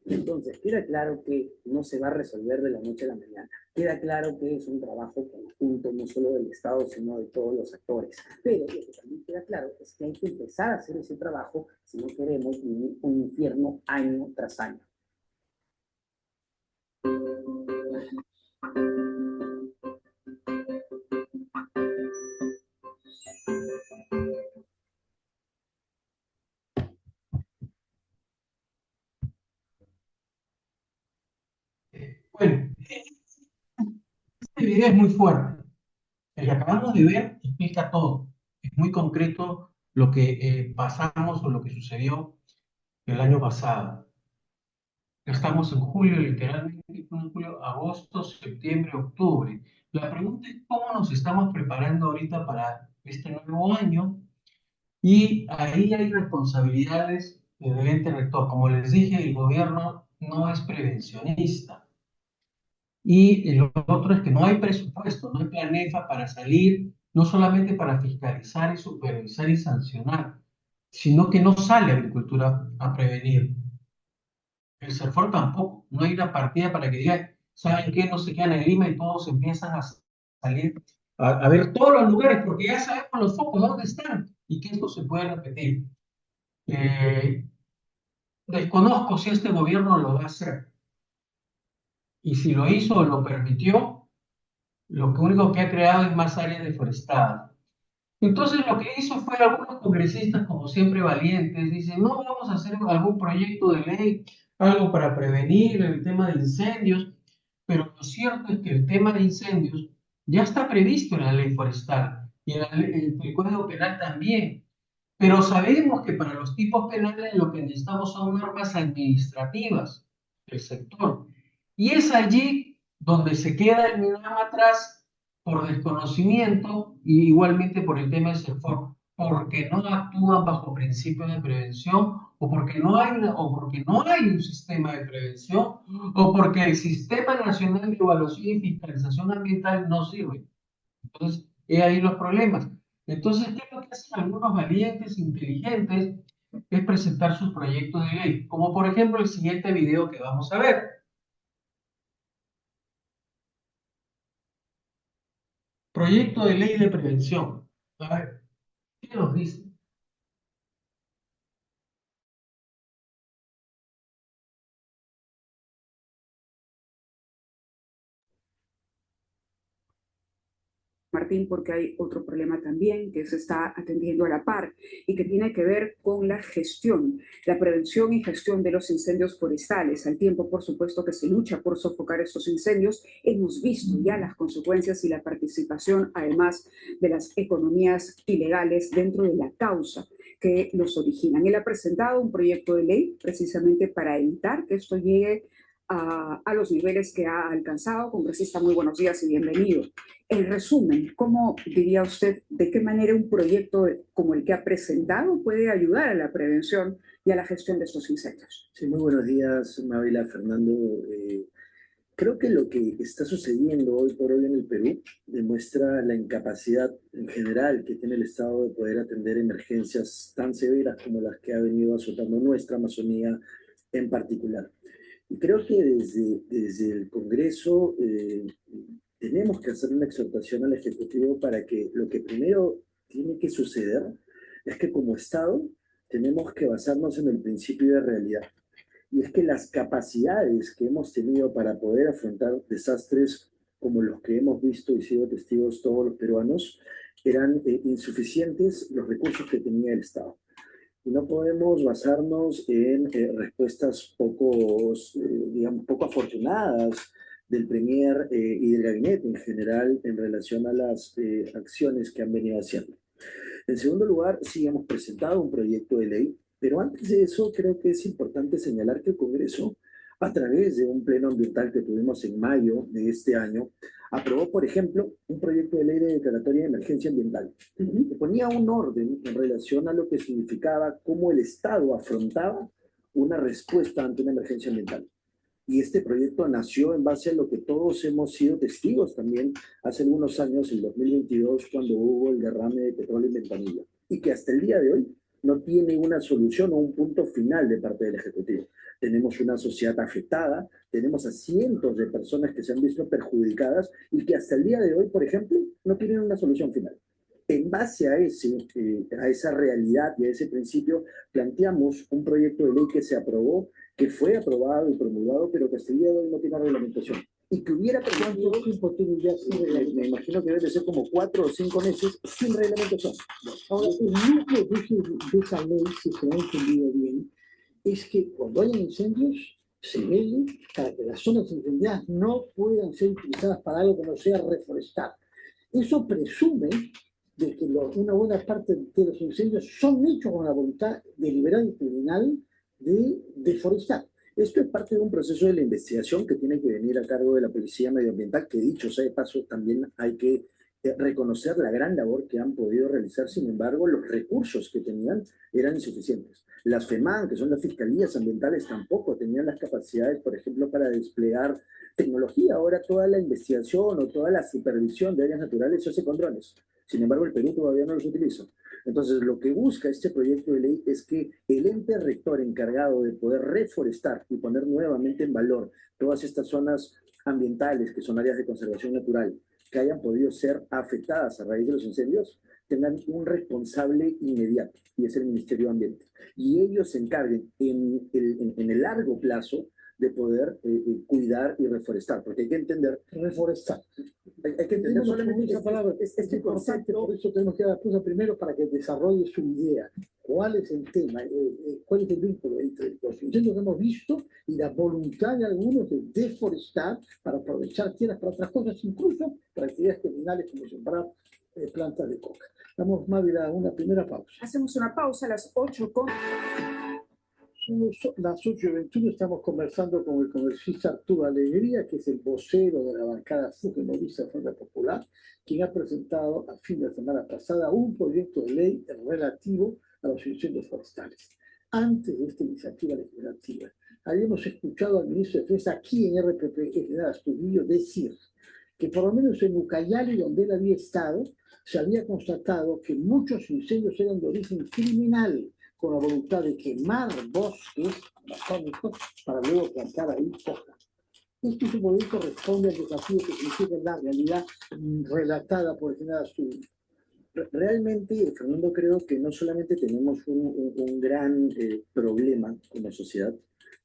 [SPEAKER 2] Entonces, queda claro que no se va a resolver de la noche a la mañana. Queda claro que es un trabajo conjunto, no solo del Estado, sino de todos los actores. Pero lo que también queda claro es que hay que empezar a hacer ese trabajo si no queremos vivir un infierno año tras año.
[SPEAKER 1] Bueno, este video es muy fuerte. El que acabamos de ver explica todo. Es muy concreto lo que pasamos o lo que sucedió el año pasado. Estamos en julio, literalmente, julio, agosto, septiembre, octubre. La pregunta es cómo nos estamos preparando ahorita para este nuevo año, y ahí hay responsabilidades del ente rector. Como les dije, el gobierno no es prevencionista. Y lo otro es que no hay presupuesto, no hay planefa para salir, no solamente para fiscalizar y supervisar y sancionar, sino que no sale Agricultura a prevenir. El CERFOR tampoco, no hay una partida para que diga, ¿saben qué? No se quedan en Lima y todos empiezan a salir a ver todos los lugares, porque ya sabemos los focos dónde están y que esto se puede repetir. Eh, Desconozco si este gobierno lo va a hacer, y si lo hizo o lo permitió, lo único que ha creado es más áreas deforestadas. Entonces lo que hizo fue algunos congresistas, como siempre valientes, dicen, no, vamos a hacer algún proyecto de ley, algo para prevenir el tema de incendios, pero lo cierto es que el tema de incendios ya está previsto en la ley forestal y en el Código Penal también. Pero sabemos que para los tipos penales lo que necesitamos son normas administrativas del sector. Y es allí donde se queda el MINAM atrás por desconocimiento y igualmente por el tema del sector, porque no actúan bajo principios de prevención, o porque no hay un sistema de prevención, o porque el Sistema Nacional de Evaluación y Fiscalización Ambiental no sirve. Entonces, he ahí los problemas. Entonces, ¿qué es lo que hacen algunos valientes, inteligentes? Es presentar sus proyectos de ley, como por ejemplo el siguiente video que vamos a ver. Proyecto de ley de prevención. A ver, ¿qué nos dice?
[SPEAKER 3] Martín, porque hay otro problema también que se está atendiendo a la par y que tiene que ver con la gestión, la prevención y gestión de los incendios forestales. Al tiempo, por supuesto, que se lucha por sofocar estos incendios, hemos visto ya las consecuencias y la participación, además de las economías ilegales dentro de la causa que los originan. Él ha presentado un proyecto de ley precisamente para evitar que esto llegue a los niveles que ha alcanzado. Congresista, muy buenos días y bienvenido. En resumen, ¿cómo diría usted de qué manera un proyecto como el que ha presentado puede ayudar a la prevención y a la gestión de estos incendios?
[SPEAKER 4] Sí, muy buenos días, Mabela, Fernando. Creo que lo que está sucediendo hoy por hoy en el Perú demuestra la incapacidad en general que tiene el Estado de poder atender emergencias tan severas como las que ha venido azotando nuestra Amazonía en particular. Y creo que desde el Congreso tenemos que hacer una exhortación al Ejecutivo para que lo que primero tiene que suceder es que como Estado tenemos que basarnos en el principio de realidad. Y es que las capacidades que hemos tenido para poder afrontar desastres como los que hemos visto y sido testigos todos los peruanos, eran insuficientes los recursos que tenía el Estado. Y no podemos basarnos en respuestas digamos, poco afortunadas del Premier y del gabinete en general en relación a las acciones que han venido haciendo. En segundo lugar, sí hemos presentado un proyecto de ley, pero antes de eso creo que es importante señalar que el Congreso, a través de un pleno ambiental que tuvimos en mayo de este año, aprobó, por ejemplo, un proyecto de ley de declaratoria de emergencia ambiental, que ponía un orden en relación a lo que significaba cómo el Estado afrontaba una respuesta ante una emergencia ambiental. Y este proyecto nació en base a lo que todos hemos sido testigos también hace algunos años, en 2022, cuando hubo el derrame de petróleo en Ventanilla, y que hasta el día de hoy no tiene una solución o un punto final de parte del Ejecutivo. Tenemos una sociedad afectada, tenemos a cientos de personas que se han visto perjudicadas y que hasta el día de hoy, por ejemplo, no tienen una solución final. En base a esa realidad y a ese principio, planteamos un proyecto de ley que se aprobó, que fue aprobado y promulgado, pero que hasta el día de hoy no tiene reglamentación. Y que hubiera permitido, ¿cuánto tiempo tiene ya sin reglamentación? Me imagino que debe de ser como 4 o 5 meses sin reglamentación.
[SPEAKER 2] Ahora, el núcleo de esa ley, si se ha entendido bien, es que cuando haya incendios, se vele para que las zonas incendiadas no puedan ser utilizadas para algo que no sea reforestar. Eso presume de que una buena parte de los incendios son hechos con la voluntad deliberada y criminal de deforestar.
[SPEAKER 4] Esto es parte de un proceso de la investigación que tiene que venir a cargo de la Policía Medioambiental, que dicho sea de paso, también hay que reconocer la gran labor que han podido realizar. Sin embargo, los recursos que tenían eran insuficientes. Las FEMAN, que son las Fiscalías Ambientales, tampoco tenían las capacidades, por ejemplo, para desplegar tecnología. Ahora toda la investigación o toda la supervisión de áreas naturales se hace con drones. Sin embargo, el Perú todavía no los utiliza. Entonces, lo que busca este proyecto de ley es que el ente rector encargado de poder reforestar y poner nuevamente en valor todas estas zonas ambientales, que son áreas de conservación natural, que hayan podido ser afectadas a raíz de los incendios, tengan un responsable inmediato, y es el Ministerio de Ambiente. Y ellos se encarguen en el largo plazo de poder cuidar y reforestar, porque hay que entender...
[SPEAKER 2] Reforestar.
[SPEAKER 4] Hay que entender solamente
[SPEAKER 2] esa palabra. Es importante, por eso tenemos que dar las cosas primero para que desarrolle su idea. ¿Cuál es el tema? ¿Cuál es el vínculo entre los incendios que hemos visto y la voluntad de algunos de deforestar para aprovechar tierras para otras cosas, incluso para actividades criminales como sembrar plantas de coca? Damos, Mávila, una primera pausa.
[SPEAKER 3] Hacemos una pausa a las 8 con...
[SPEAKER 2] Las 8:21 estamos conversando con el congresista Arturo Alegría, que es el vocero de la bancada Fujimorista de Fuerza Popular, quien ha presentado a fin de semana pasada un proyecto de ley relativo a los incendios forestales. Antes de esta iniciativa legislativa, habíamos escuchado al ministro de Defensa aquí en RPP, el general Astudillo, decir que por lo menos en Ucayali, donde él había estado, se había constatado que muchos incendios eran de origen criminal, con la voluntad de quemar bosques amazónicos para luego plantar ahí coca. Este proyecto responde al desafío que significa la realidad relatada por el general Astudillo.
[SPEAKER 4] Realmente, Fernando, creo que no solamente tenemos un gran problema como sociedad,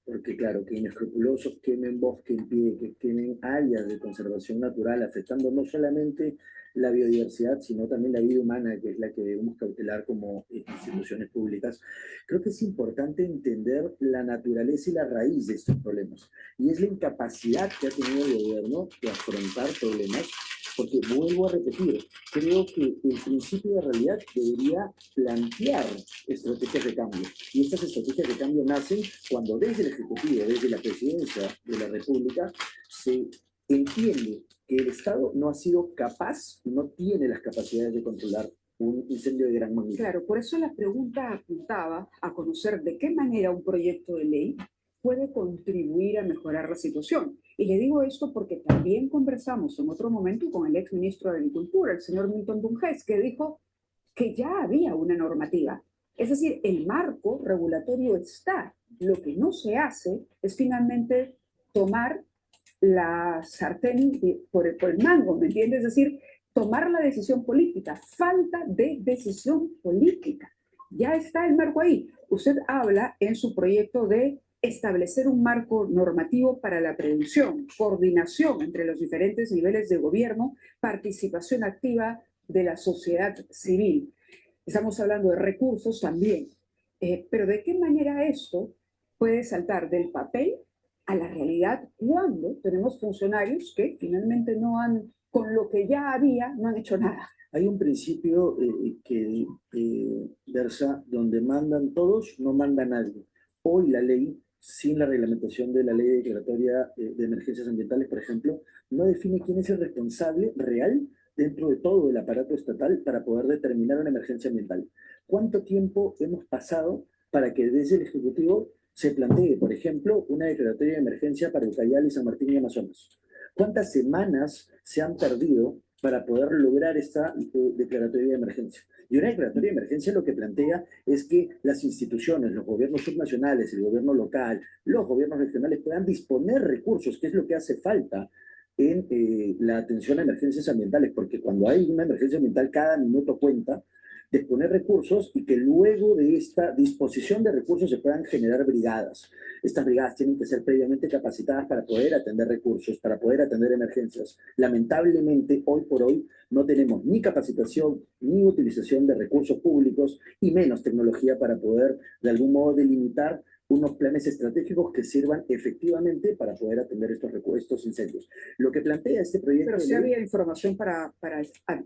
[SPEAKER 4] porque claro, que inescrupulosos quemen bosque en pie, que quemen áreas de conservación natural, afectando no solamente la biodiversidad, sino también la vida humana, que es la que debemos cautelar como instituciones públicas. Creo que es importante entender la naturaleza y la raíz de estos problemas, y es la incapacidad que ha tenido el gobierno de afrontar problemas, porque vuelvo a repetir, creo que el principio de realidad debería plantear estrategias de cambio. Y estas estrategias de cambio nacen cuando desde el Ejecutivo, desde la Presidencia de la República, se entiende que el Estado no ha sido capaz, no tiene las capacidades de controlar un incendio de gran magnitud.
[SPEAKER 3] Claro, por eso la pregunta apuntaba a conocer de qué manera un proyecto de ley puede contribuir a mejorar la situación. Y le digo esto porque también conversamos en otro momento con el exministro de Agricultura, el señor Milton Bunges, que dijo que ya había una normativa. Es decir, el marco regulatorio está. Lo que no se hace es finalmente tomar la sartén por el mango, ¿me entiendes? Es decir, tomar la decisión política. Falta de decisión política. Ya está el marco ahí. Usted habla en su proyecto de establecer un marco normativo para la prevención, coordinación entre los diferentes niveles de gobierno, participación activa de la sociedad civil. Estamos hablando de recursos también. Pero ¿de qué manera esto puede saltar del papel a la realidad cuando tenemos funcionarios que finalmente no han, con lo que ya había, no han hecho nada?
[SPEAKER 4] Hay un principio que versa donde mandan todos, no manda nadie. Hoy la ley, sin la reglamentación de la ley declaratoria de emergencias ambientales, por ejemplo, no define quién es el responsable real dentro de todo el aparato estatal para poder determinar una emergencia ambiental. ¿Cuánto tiempo hemos pasado para que desde el Ejecutivo se plantee, por ejemplo, una declaratoria de emergencia para Ucayali, San Martín y Amazonas? ¿Cuántas semanas se han perdido para poder lograr esta declaratoria de emergencia? Y una declaratoria de emergencia lo que plantea es que las instituciones, los gobiernos subnacionales, el gobierno local, los gobiernos regionales puedan disponer recursos, que es lo que hace falta en la atención a emergencias ambientales, porque cuando hay una emergencia ambiental cada minuto cuenta, disponer recursos y que luego de esta disposición de recursos se puedan generar brigadas. Estas brigadas tienen que ser previamente capacitadas para poder atender recursos, para poder atender emergencias. Lamentablemente, hoy por hoy, no tenemos ni capacitación, ni utilización de recursos públicos, y menos tecnología para poder, de algún modo, delimitar unos planes estratégicos que sirvan efectivamente para poder atender estos incendios. Lo que plantea este proyecto...
[SPEAKER 3] Pero sí había información para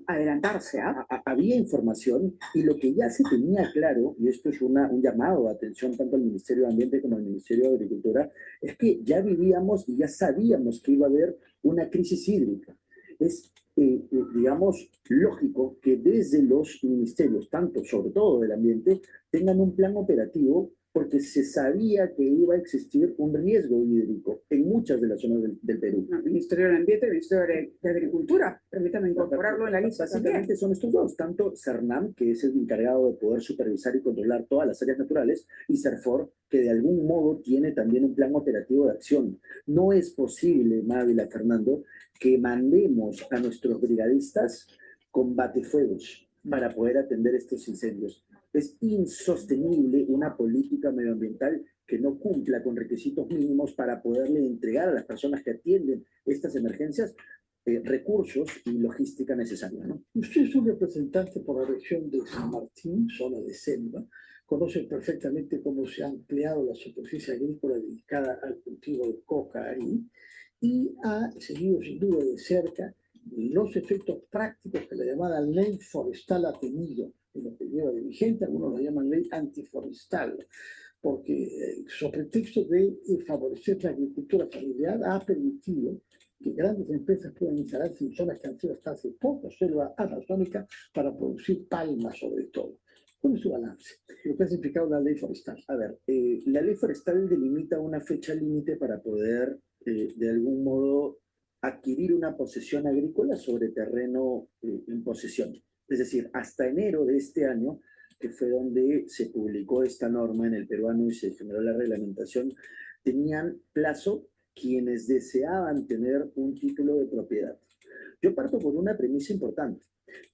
[SPEAKER 3] adelantarse, ¿ah?
[SPEAKER 4] Había información, y lo que ya se tenía claro, y esto es un llamado de atención tanto al Ministerio de Ambiente como al Ministerio de Agricultura, es que ya vivíamos y ya sabíamos que iba a haber una crisis hídrica. Es, digamos, lógico que desde los ministerios, tanto sobre todo del ambiente, tengan un plan operativo, porque se sabía que iba a existir un riesgo hídrico en muchas de las zonas del Perú.
[SPEAKER 3] No, el Ministerio del Ambiente, el Ministerio de Agricultura, permítame incorporarlo en la lista.
[SPEAKER 4] Básicamente son estos dos, tanto CERNAM, que es el encargado de poder supervisar y controlar todas las áreas naturales, y CERFOR, que de algún modo tiene también un plan operativo de acción. No es posible, Mávila, Fernando, que mandemos a nuestros brigadistas con batefuegos para poder atender estos incendios. Es insostenible una política medioambiental que no cumpla con requisitos mínimos para poderle entregar a las personas que atienden estas emergencias recursos y logística necesaria, ¿no?
[SPEAKER 5] Usted es un representante por la región de San Martín, zona de selva, conoce perfectamente cómo se ha ampliado la superficie agrícola dedicada al cultivo de coca ahí, y ha seguido sin duda de cerca los efectos prácticos que la llamada ley forestal ha tenido en lo que lleva de vigente. Algunos lo llaman ley antiforestal, porque sobre pretexto de favorecer la agricultura familiar ha permitido que grandes empresas puedan instalarse en zonas que han sido hasta hace poco selva amazónica para producir palma sobre todo. ¿Cuál es su balance? Lo que ha significado la ley forestal.
[SPEAKER 4] A ver, la ley forestal delimita una fecha límite para poder, de algún modo, adquirir una posesión agrícola sobre terreno en posesión. Es decir, hasta enero de este año, que fue donde se publicó esta norma en el peruano y se generó la reglamentación, tenían plazo quienes deseaban tener un título de propiedad. Yo parto por una premisa importante.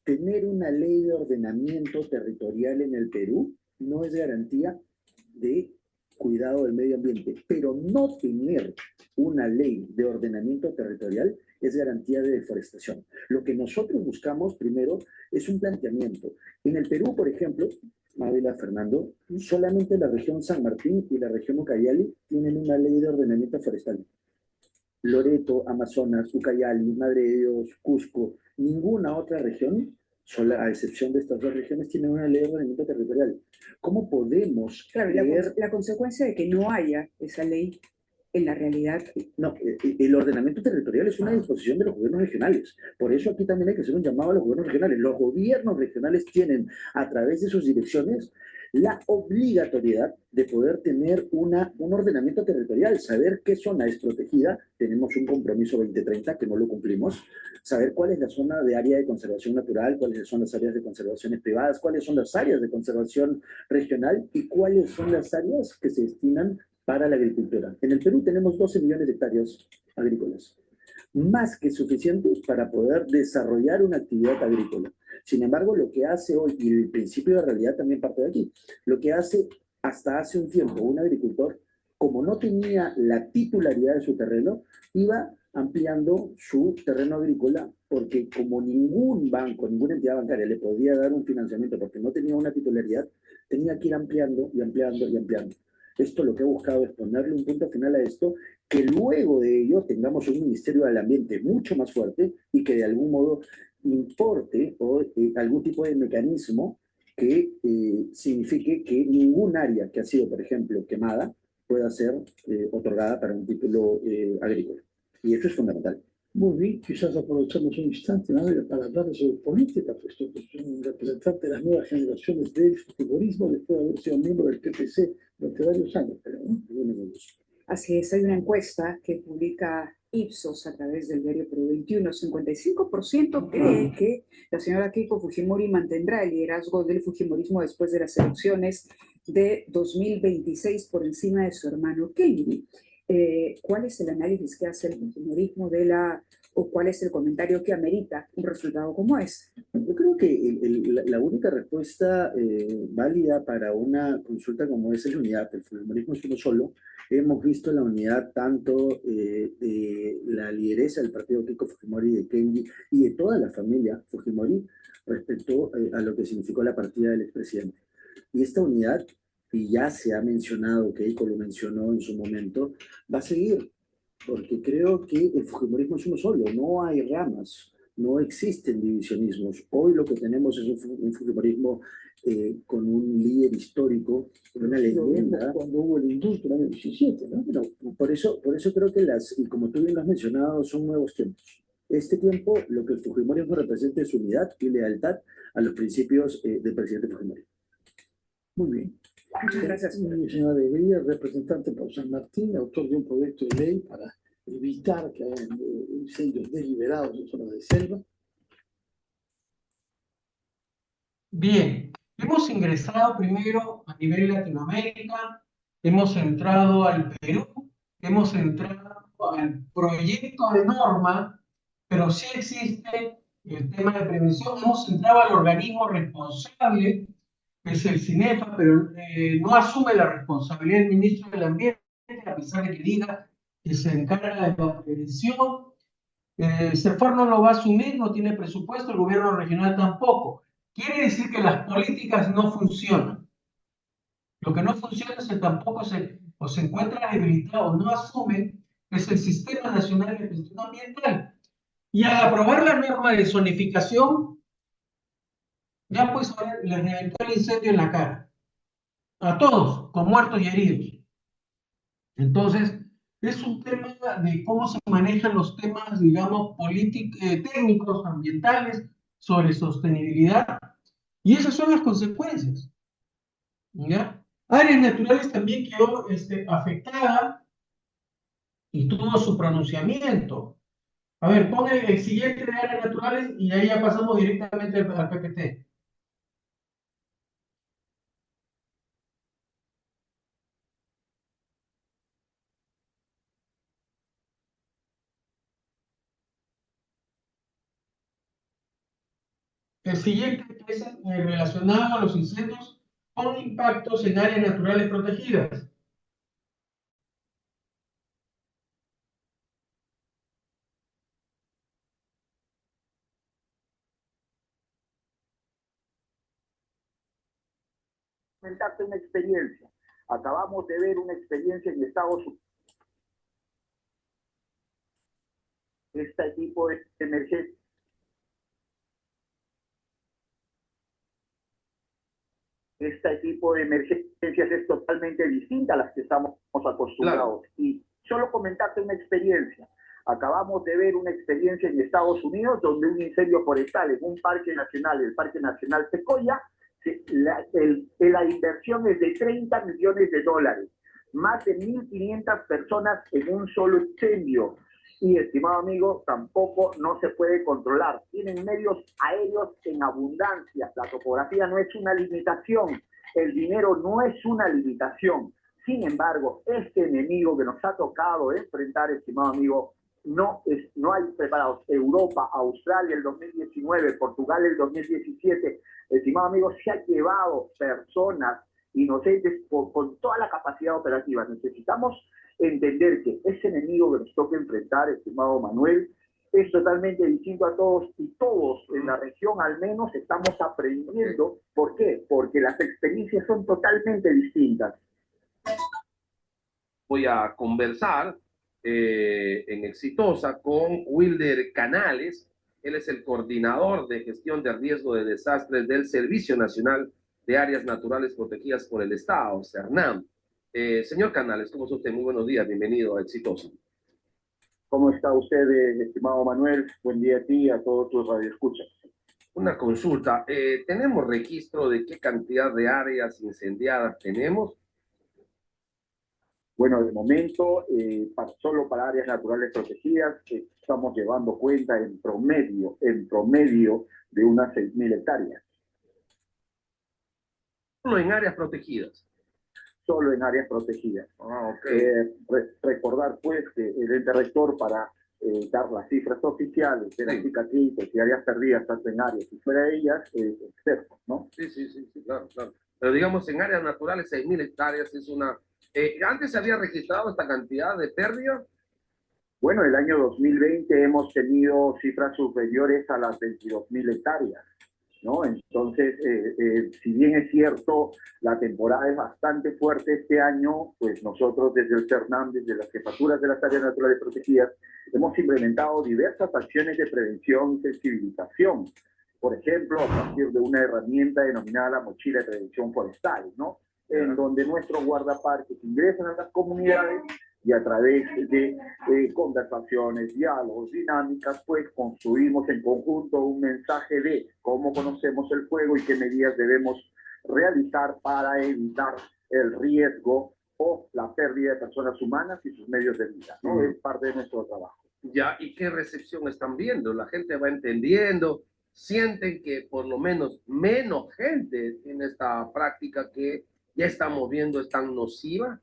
[SPEAKER 4] Tener una ley de ordenamiento territorial en el Perú no es garantía de cuidado del medio ambiente, pero no tener una ley de ordenamiento territorial es garantía de deforestación. Lo que nosotros buscamos primero es un planteamiento. En el Perú, por ejemplo, Mávila, Fernando, solamente la región San Martín y la región Ucayali tienen una ley de ordenamiento forestal. Loreto, Amazonas, Ucayali, Madre de Dios, Cusco, ninguna otra región, solo a excepción de estas dos regiones, tiene una ley de ordenamiento territorial. ¿Cómo podemos
[SPEAKER 3] Claro,
[SPEAKER 4] creer?
[SPEAKER 3] la consecuencia de que no haya esa ley en la realidad.
[SPEAKER 4] No, el ordenamiento territorial es una disposición de los gobiernos regionales. Por eso aquí también hay que hacer un llamado a los gobiernos regionales. Los gobiernos regionales tienen, a través de sus direcciones, la obligatoriedad de poder tener un ordenamiento territorial, saber qué zona es protegida. Tenemos un compromiso 2030 que no lo cumplimos. Saber cuál es la zona de área de conservación natural, cuáles son las áreas de conservación privadas, cuáles son las áreas de conservación regional y cuáles son las áreas que se destinan para la agricultura. En el Perú tenemos 12 millones de hectáreas agrícolas, más que suficientes para poder desarrollar una actividad agrícola. Sin embargo, lo que hace hoy, y el principio de realidad también parte de aquí, lo que hace hasta hace un tiempo un agricultor, como no tenía la titularidad de su terreno, iba ampliando su terreno agrícola, porque como ningún banco, ninguna entidad bancaria le podía dar un financiamiento porque no tenía una titularidad, tenía que ir ampliando y ampliando y ampliando. Esto lo que ha buscado es ponerle un punto final a esto, que luego de ello tengamos un Ministerio del Ambiente mucho más fuerte y que de algún modo importe o algún tipo de mecanismo que signifique que ningún área que ha sido, por ejemplo, quemada pueda ser otorgada para un título agrícola. Y eso es fundamental.
[SPEAKER 5] Muy bien, quizás aprovechamos un instante, Mávila, para hablar sobre política, puesto que es un representante de las nuevas generaciones del fujimorismo, después de haber sido miembro del PPC durante varios años. Pero, ¿no?
[SPEAKER 3] Así es, hay una encuesta que publica Ipsos a través del diario Perú 21. 55% cree que la señora Keiko Fujimori mantendrá el liderazgo del fujimorismo después de las elecciones de 2026 por encima de su hermano Kennedy. ¿Cuál es el análisis que hace el fujimorismo o cuál es el comentario que amerita un resultado como este?
[SPEAKER 4] Yo creo que la única respuesta válida para una consulta como esa es la unidad. El fujimorismo es uno solo. Hemos visto la unidad tanto de la lideresa del partido Keiko Fujimori, de Kennedy y de toda la familia Fujimori respecto a lo que significó la partida del expresidente. Y esta unidad, y ya se ha mencionado, Keiko lo mencionó en su momento, va a seguir, porque creo que el fujimorismo es uno solo, no hay ramas, no existen divisionismos. Hoy lo que tenemos es un fujimorismo con un líder histórico, con una leyenda.
[SPEAKER 5] Cuando hubo el indulto en el año 17, ¿no?
[SPEAKER 4] Bueno, por eso creo que y como tú bien lo has mencionado, son nuevos tiempos. Este tiempo, lo que el fujimorismo representa es unidad y lealtad a los principios del presidente Fujimori.
[SPEAKER 5] Muy bien.
[SPEAKER 3] Muchas gracias.
[SPEAKER 5] Señora Alegría, representante por San Martín, autor de un proyecto de ley para evitar que hayan incendios deliberados en zonas de selva.
[SPEAKER 1] Bien, hemos ingresado primero a nivel Latinoamérica, hemos entrado al Perú, hemos entrado al proyecto de norma, pero sí existe el tema de prevención, hemos entrado al organismo responsable, que es el CINEFA, pero no asume la responsabilidad del ministro del Ambiente, a pesar de que diga que se encarga de la prevención. CEFOR no lo va a asumir, no tiene presupuesto, el gobierno regional tampoco. Quiere decir que las políticas no funcionan. Lo que no funciona es que tampoco se encuentra debilitado, no asume, es el Sistema Nacional de Gestión Ambiental. Y al aprobar la norma de zonificación, ya pues le reventó el incendio en la cara. A todos, con muertos y heridos. Entonces, es un tema de cómo se manejan los temas, digamos, técnicos, ambientales, sobre sostenibilidad, y esas son las consecuencias. ¿Ya? Áreas naturales también quedó afectada y tuvo su pronunciamiento. A ver, pon el siguiente de áreas naturales y ahí ya pasamos directamente al PPT. El siguiente es relacionado a los incendios con impactos en áreas naturales protegidas.
[SPEAKER 6] comentarte una experiencia. Acabamos de ver una experiencia en Estados Unidos. Este tipo de emergencia. Este tipo de emergencias es totalmente distinta a las que estamos acostumbrados. Claro. Y solo comentarte una experiencia. Acabamos de ver una experiencia en Estados Unidos donde un incendio forestal en un parque nacional, el Parque Nacional Sequoia, la inversión es de $30 millones, más de 1.500 personas en un solo incendio. Y, estimado amigo, tampoco no se puede controlar. Tienen medios aéreos en abundancia. La topografía no es una limitación. El dinero no es una limitación. Sin embargo, este enemigo que nos ha tocado enfrentar, estimado amigo, no hay preparados. Europa, Australia el 2019, Portugal el 2017, estimado amigo, se ha llevado personas inocentes con toda la capacidad operativa. Necesitamos entender que ese enemigo que nos toca enfrentar, estimado Manuel, es totalmente distinto a todos, y todos en la región al menos estamos aprendiendo. ¿Por qué? Porque las experiencias son totalmente distintas.
[SPEAKER 7] Voy a conversar en Exitosa con Wilder Canales. Él es el coordinador de gestión de riesgo de desastres del Servicio Nacional de Áreas Naturales Protegidas por el Estado, CERNAM. Señor Canales, ¿cómo está usted? Muy buenos días, bienvenido a Exitosa.
[SPEAKER 6] ¿Cómo está usted, estimado Manuel? Buen día a ti y a todos tus radioescuchas.
[SPEAKER 7] Una consulta, ¿tenemos registro de qué cantidad de áreas incendiadas tenemos?
[SPEAKER 6] Bueno, de momento, solo para áreas naturales protegidas, estamos llevando cuenta en promedio de unas 6.000 hectáreas.
[SPEAKER 7] Solo en áreas protegidas.
[SPEAKER 6] Solo en áreas protegidas.
[SPEAKER 7] Okay.
[SPEAKER 6] Recordar, pues, que el ente rector, para dar las cifras oficiales de las cicatrices y áreas perdidas, tanto en áreas y fuera de ellas, expertos, ¿no?
[SPEAKER 7] Sí, claro. Pero digamos, en áreas naturales, 6.000 hectáreas es una... ¿Antes se había registrado esta cantidad de pérdida?
[SPEAKER 6] Bueno, el año 2020 hemos tenido cifras superiores a las 22.000 hectáreas, ¿no? Entonces, si bien es cierto, la temporada es bastante fuerte este año, pues nosotros desde el CERNAM, desde las jefaturas de las áreas naturales protegidas, hemos implementado diversas acciones de prevención y sensibilización. Por ejemplo, a partir de una herramienta denominada la mochila de prevención forestal, ¿no? En donde nuestros guardaparques ingresan a las comunidades y a través de conversaciones, diálogos, dinámicas, pues construimos en conjunto un mensaje de cómo conocemos el fuego y qué medidas debemos realizar para evitar el riesgo o la pérdida de personas humanas y sus medios de vida, ¿no? Es parte de nuestro trabajo.
[SPEAKER 7] Ya, ¿y qué recepción están viendo? La gente va entendiendo, sienten que por lo menos menos gente tiene esta práctica que ya estamos viendo es tan nociva.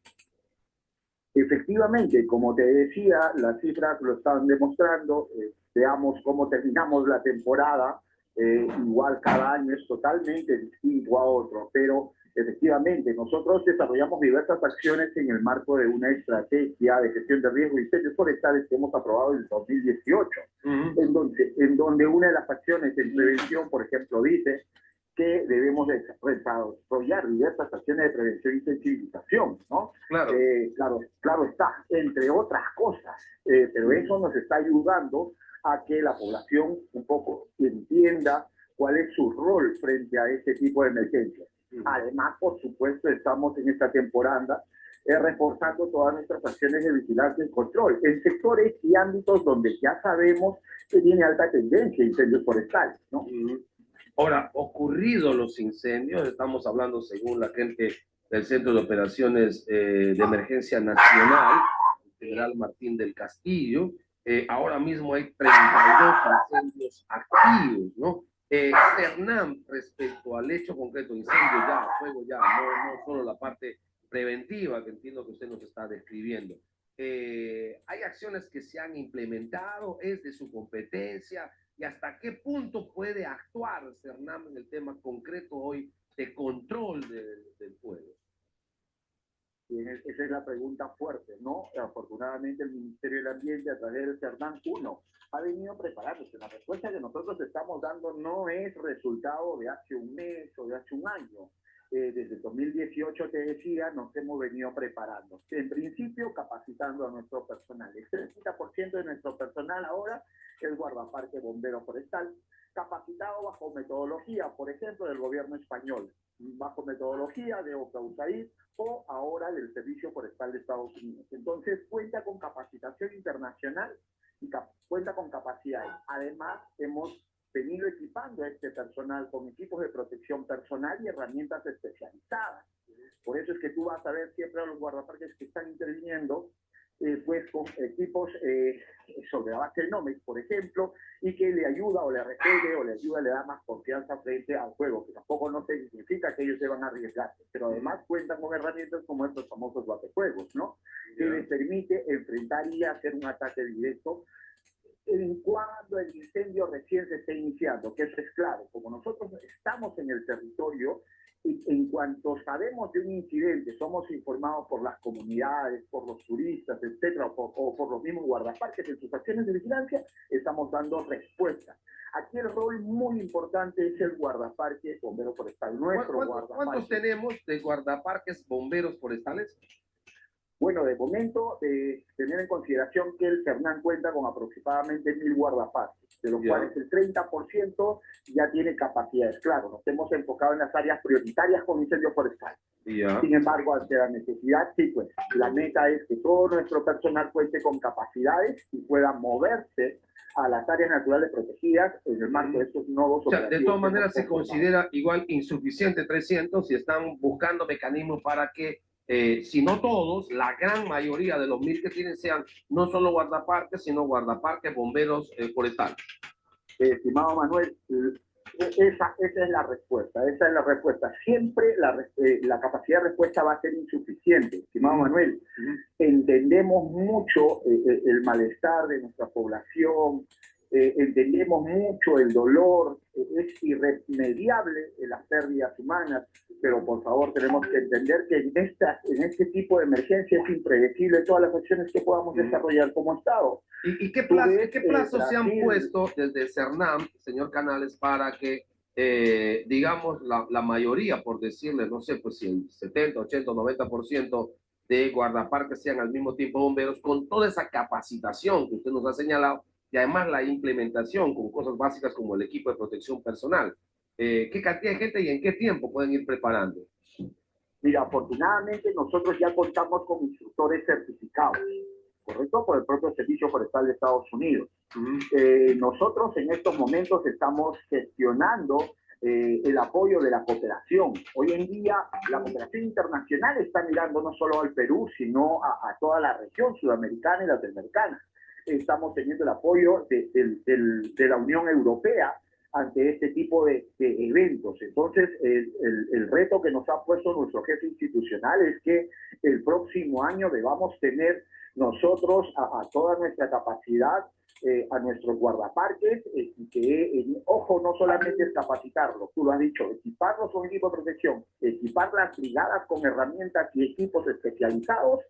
[SPEAKER 6] Efectivamente, como te decía, las cifras lo están demostrando. Veamos cómo terminamos la temporada. Igual cada año es totalmente distinto a otro, pero efectivamente nosotros desarrollamos diversas acciones en el marco de una estrategia de gestión de riesgo de incendios forestales que hemos aprobado en el 2018, en donde una de las acciones en prevención, por ejemplo, dice que debemos desarrollar diversas acciones de prevención y sensibilización, ¿no?
[SPEAKER 7] Claro.
[SPEAKER 6] Claro está, entre otras cosas, pero eso nos está ayudando a que la población un poco entienda cuál es su rol frente a este tipo de emergencias. Además, por supuesto, estamos en esta temporada reforzando todas nuestras acciones de vigilancia y control en sectores y ámbitos donde ya sabemos que tiene alta tendencia a incendios forestales, ¿no?
[SPEAKER 7] Ahora, ocurridos los incendios, estamos hablando según la gente del Centro de Operaciones de Emergencia Nacional, el general Martín del Castillo, ahora mismo hay 32 incendios activos, ¿no? CERNAM, respecto al hecho concreto, incendio ya, fuego ya, no solo la parte preventiva que entiendo que usted nos está describiendo. ¿Hay acciones que se han implementado? ¿Es de su competencia? ¿Y hasta qué punto puede actuar CERNAM en el tema concreto hoy de control del fuego?
[SPEAKER 6] Esa es la pregunta fuerte, ¿no? Afortunadamente el Ministerio del Ambiente, a través del CERNAM 1, ha venido preparándose. La respuesta que nosotros estamos dando no es resultado de hace un mes o de hace un año. desde el 2018, te decía, nos hemos venido preparando. En principio, capacitando a nuestro personal. El 30% de nuestro personal ahora es guardaparque bombero forestal, capacitado bajo metodología, por ejemplo, del gobierno español, bajo metodología de USAID o ahora del Servicio Forestal de Estados Unidos. Entonces, cuenta con capacitación internacional y cuenta con capacidades. Además, hemos venido equipando a este personal con equipos de protección personal y herramientas especializadas. Por eso es que tú vas a ver siempre a los guardaparques que están interviniendo pues con equipos sobre la base de Nomex, por ejemplo, y que le ayuda o le resuelve o le ayuda, le da más confianza frente al juego, que tampoco no significa que ellos se van a arriesgarse, pero además cuentan con herramientas como estos famosos batejuegos, ¿no? Que les permite enfrentar y hacer un ataque directo en cuando el incendio recién se esté iniciando, que eso es clave. Como nosotros estamos en el territorio, y en cuanto sabemos de un incidente, somos informados por las comunidades, por los turistas, etcétera, o por los mismos guardaparques en sus acciones de vigilancia, estamos dando respuesta. Aquí el rol muy importante es el guardaparque bombero forestal, nuestro guardaparque.
[SPEAKER 7] ¿Cuántos tenemos de guardaparques bomberos forestales?
[SPEAKER 6] Bueno, de momento, tener en consideración que el Cernam cuenta con aproximadamente 1.000 guardaparques, de los cuales el 30% ya tiene capacidades. Claro, nos hemos enfocado en las áreas prioritarias con incendio forestal. Sin embargo, ante la necesidad, sí, pues la meta es que todo nuestro personal cuente con capacidades y pueda moverse a las áreas naturales protegidas en el marco de estos nodos.
[SPEAKER 7] O sea, de todas maneras se considera igual insuficiente 300 si están buscando mecanismos para que si no todos, la gran mayoría de los 1.000 que tienen sean no solo guardaparques, sino guardaparques bomberos forestales.
[SPEAKER 6] Estimado Manuel, esa es la respuesta. Siempre la capacidad de respuesta va a ser insuficiente, estimado Manuel. Entendemos mucho el malestar de nuestra población, entendemos mucho el dolor, es irremediable las pérdidas humanas, pero por favor tenemos que entender que en este tipo de emergencia es impredecible todas las acciones que podamos desarrollar como Estado.
[SPEAKER 7] ¿Y qué plazos se han puesto desde Cernam, señor Canales, para que, digamos, la mayoría, por decirle, no sé, pues si el 70, 80, 90% de guardaparques sean al mismo tiempo bomberos, con toda esa capacitación que usted nos ha señalado, y además la implementación con cosas básicas como el equipo de protección personal? ¿Qué cantidad de gente y en qué tiempo pueden ir preparando?
[SPEAKER 6] Mira, afortunadamente nosotros ya contamos con instructores certificados, ¿correcto? Por el propio Servicio Forestal de Estados Unidos. Nosotros en estos momentos estamos gestionando el apoyo de la cooperación. Hoy en día la cooperación internacional está mirando no solo al Perú, sino a toda la región sudamericana y latinoamericana. Estamos teniendo el apoyo de la Unión Europea ante este tipo de eventos. Entonces, el reto que nos ha puesto nuestro jefe institucional es que el próximo año debamos tener nosotros a toda nuestra capacidad, a nuestros guardaparques, que, ojo, no solamente es capacitarlos, tú lo has dicho, equiparlos con equipo de protección, equipar las brigadas con herramientas y equipos especializados,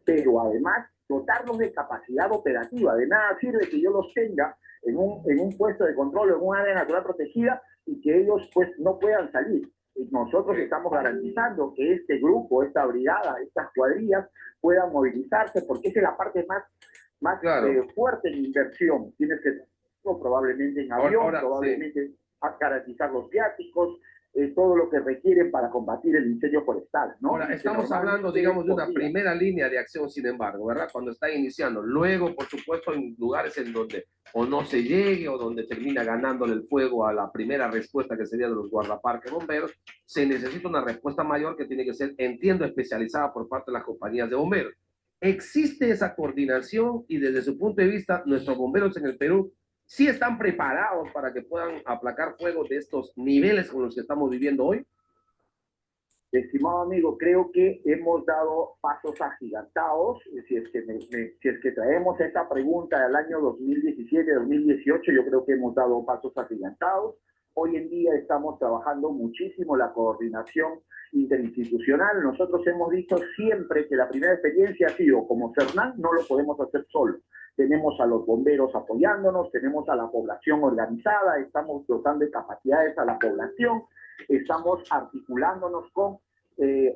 [SPEAKER 6] pero además dotarlos de capacidad operativa. De nada sirve que yo los tenga en un puesto de control, en un área natural protegida, y que ellos pues no puedan salir. Nosotros estamos garantizando que este grupo, esta brigada, estas cuadrillas puedan movilizarse, porque esa es la parte más fuerte en inversión. Tienes que probablemente en avión, probablemente garantizar los viáticos, todo lo que requieren para combatir el incendio forestal, ¿no?
[SPEAKER 7] Ahora, estamos hablando, digamos, de una primera línea de acción, sin embargo, ¿verdad? Cuando está iniciando. Luego, por supuesto, en lugares en donde o no se llegue o donde termina ganándole el fuego a la primera respuesta, que sería de los guardaparques bomberos, se necesita una respuesta mayor que tiene que ser, entiendo, especializada por parte de las compañías de bomberos. ¿Existe esa coordinación y desde su punto de vista, nuestros bomberos en el Perú sí están preparados para que puedan aplacar fuego de estos niveles con los que estamos viviendo hoy?
[SPEAKER 6] Estimado amigo, creo que hemos dado pasos agigantados. Si es que traemos esta pregunta del año 2017-2018, yo creo que hemos dado pasos agigantados. Hoy en día estamos trabajando muchísimo la coordinación interinstitucional. Nosotros hemos dicho siempre que la primera experiencia ha sido como Cernam, no lo podemos hacer solo. Tenemos a los bomberos apoyándonos, tenemos a la población organizada, estamos dotando de capacidades a la población, estamos articulándonos con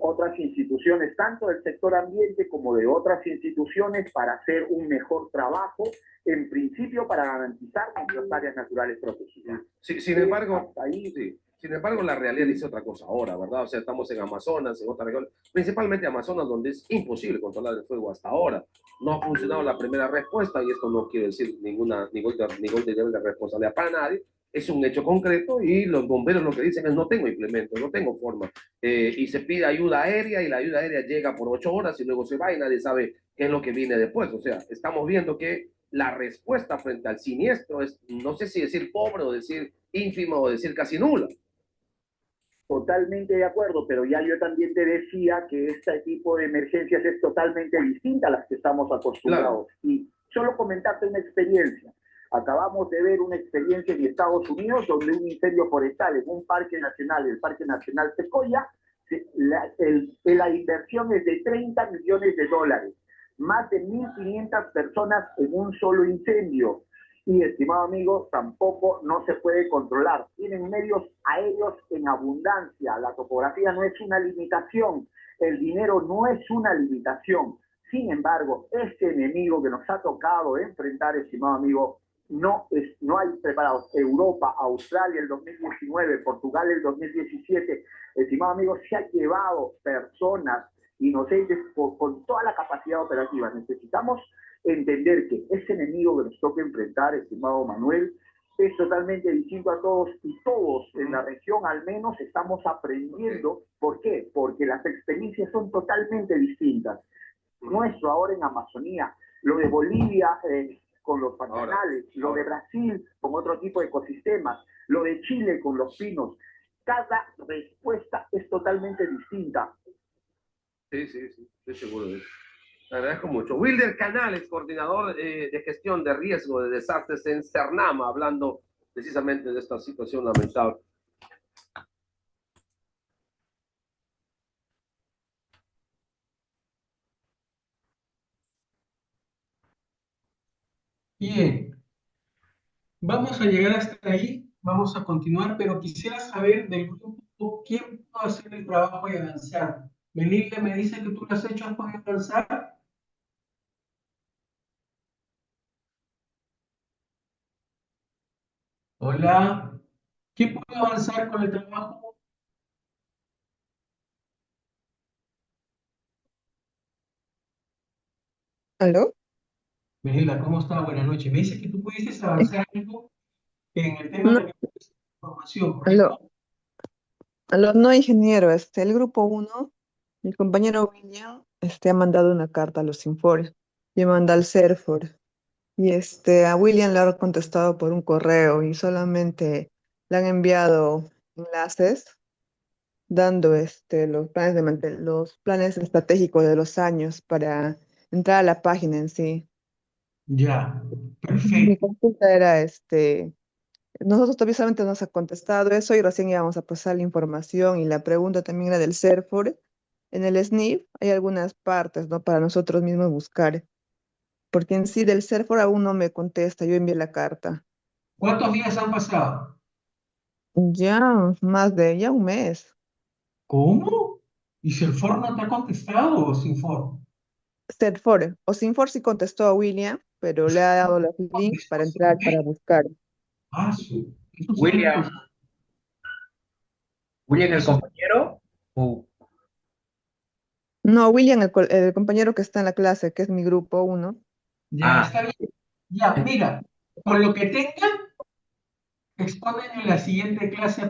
[SPEAKER 6] otras instituciones, tanto del sector ambiente como de otras instituciones, para hacer un mejor trabajo, en principio para garantizar nuestras áreas naturales protegidas.
[SPEAKER 7] Sí, sin embargo,
[SPEAKER 6] ahí,
[SPEAKER 7] sí. Sin embargo, la realidad dice otra cosa ahora, ¿verdad? O sea, estamos en Amazonas, en otra región, principalmente Amazonas, donde es imposible controlar el fuego hasta ahora. No ha funcionado la primera respuesta, y esto no quiere decir ningún nivel de responsabilidad para nadie. Es un hecho concreto, y los bomberos lo que dicen es: no tengo implementos, no tengo forma. Y se pide ayuda aérea, y la ayuda aérea llega por 8 horas y luego se va y nadie sabe qué es lo que viene después. O sea, estamos viendo que la respuesta frente al siniestro es, no sé si decir pobre o decir ínfima o decir casi nula.
[SPEAKER 6] Totalmente de acuerdo, pero ya yo también te decía que este tipo de emergencias es totalmente distinta a las que estamos acostumbrados. Claro. Y solo comentarte una experiencia. Acabamos de ver una experiencia en Estados Unidos donde un incendio forestal en un parque nacional, el Parque Nacional Sequoia, la inversión es de $30 millones, más de 1.500 personas en un solo incendio. Y, estimado amigo, tampoco no se puede controlar. Tienen medios aéreos en abundancia. La topografía no es una limitación. El dinero no es una limitación. Sin embargo, este enemigo que nos ha tocado enfrentar, estimado amigo, no hay preparados. Europa, Australia el 2019, Portugal el 2017, estimado amigo, se ha llevado personas inocentes con toda la capacidad operativa. Necesitamos entender que ese enemigo que nos toca enfrentar, estimado Manuel, es totalmente distinto a todos, y todos en la región al menos estamos aprendiendo. ¿Por qué? Porque las experiencias son totalmente distintas. Nuestro ahora en Amazonía, lo de Bolivia con los pantanales, lo de Brasil con otro tipo de ecosistemas, lo de Chile con los pinos. Cada respuesta es totalmente distinta.
[SPEAKER 7] Sí, estoy seguro de eso. Te agradezco mucho. Wilder Canales, coordinador de gestión de riesgo de desastres en Cernama, hablando precisamente de esta situación lamentable.
[SPEAKER 1] Bien, vamos a llegar hasta ahí, vamos a continuar, pero quisiera saber del grupo quién pudo hacer el trabajo y avanzar. Melilla me dice que tú lo has hecho, ¿has podido avanzar? Hola, ¿quién pudo avanzar con el trabajo?
[SPEAKER 8] ¿Aló?
[SPEAKER 1] Melilla, ¿cómo está? Buenas noches. Me dice que tú pudiste avanzar algo en el tema
[SPEAKER 8] No,
[SPEAKER 1] de la información, ¿correcto?
[SPEAKER 8] aló, aló, no, ingeniero, el grupo uno, mi compañero William, ha mandado una carta a los Infor y manda al CERFOR. Y a William le ha contestado por un correo y solamente le han enviado enlaces dando los planes estratégicos de los años para entrar a la página en sí.
[SPEAKER 1] Ya,
[SPEAKER 8] Mi
[SPEAKER 1] perfecto.
[SPEAKER 8] consulta era nosotros todavía solamente nos ha contestado eso y recién íbamos a pasar la información, y la pregunta también era del CERFOR. En el SNIF hay algunas partes, ¿no? Para nosotros mismos buscar, porque en sí del CERFOR aún no me contesta, yo envié la carta.
[SPEAKER 1] ¿Cuántos días han pasado?
[SPEAKER 8] Ya un mes.
[SPEAKER 1] ¿Cómo? ¿Y si el foro no te ha contestado o sin foro?
[SPEAKER 8] CERFOR, o SINFOR sí contestó a William, pero le ha dado los links para entrar, para buscar.
[SPEAKER 1] Eso sí no lo
[SPEAKER 9] William,
[SPEAKER 1] conozco.
[SPEAKER 9] William el
[SPEAKER 1] Eso,
[SPEAKER 9] compañero.
[SPEAKER 8] No, William, el compañero que está en la clase, que es mi grupo uno.
[SPEAKER 1] ya
[SPEAKER 9] Ah,
[SPEAKER 1] está bien. Ya, mira, con lo que tengan, exponen en la siguiente clase a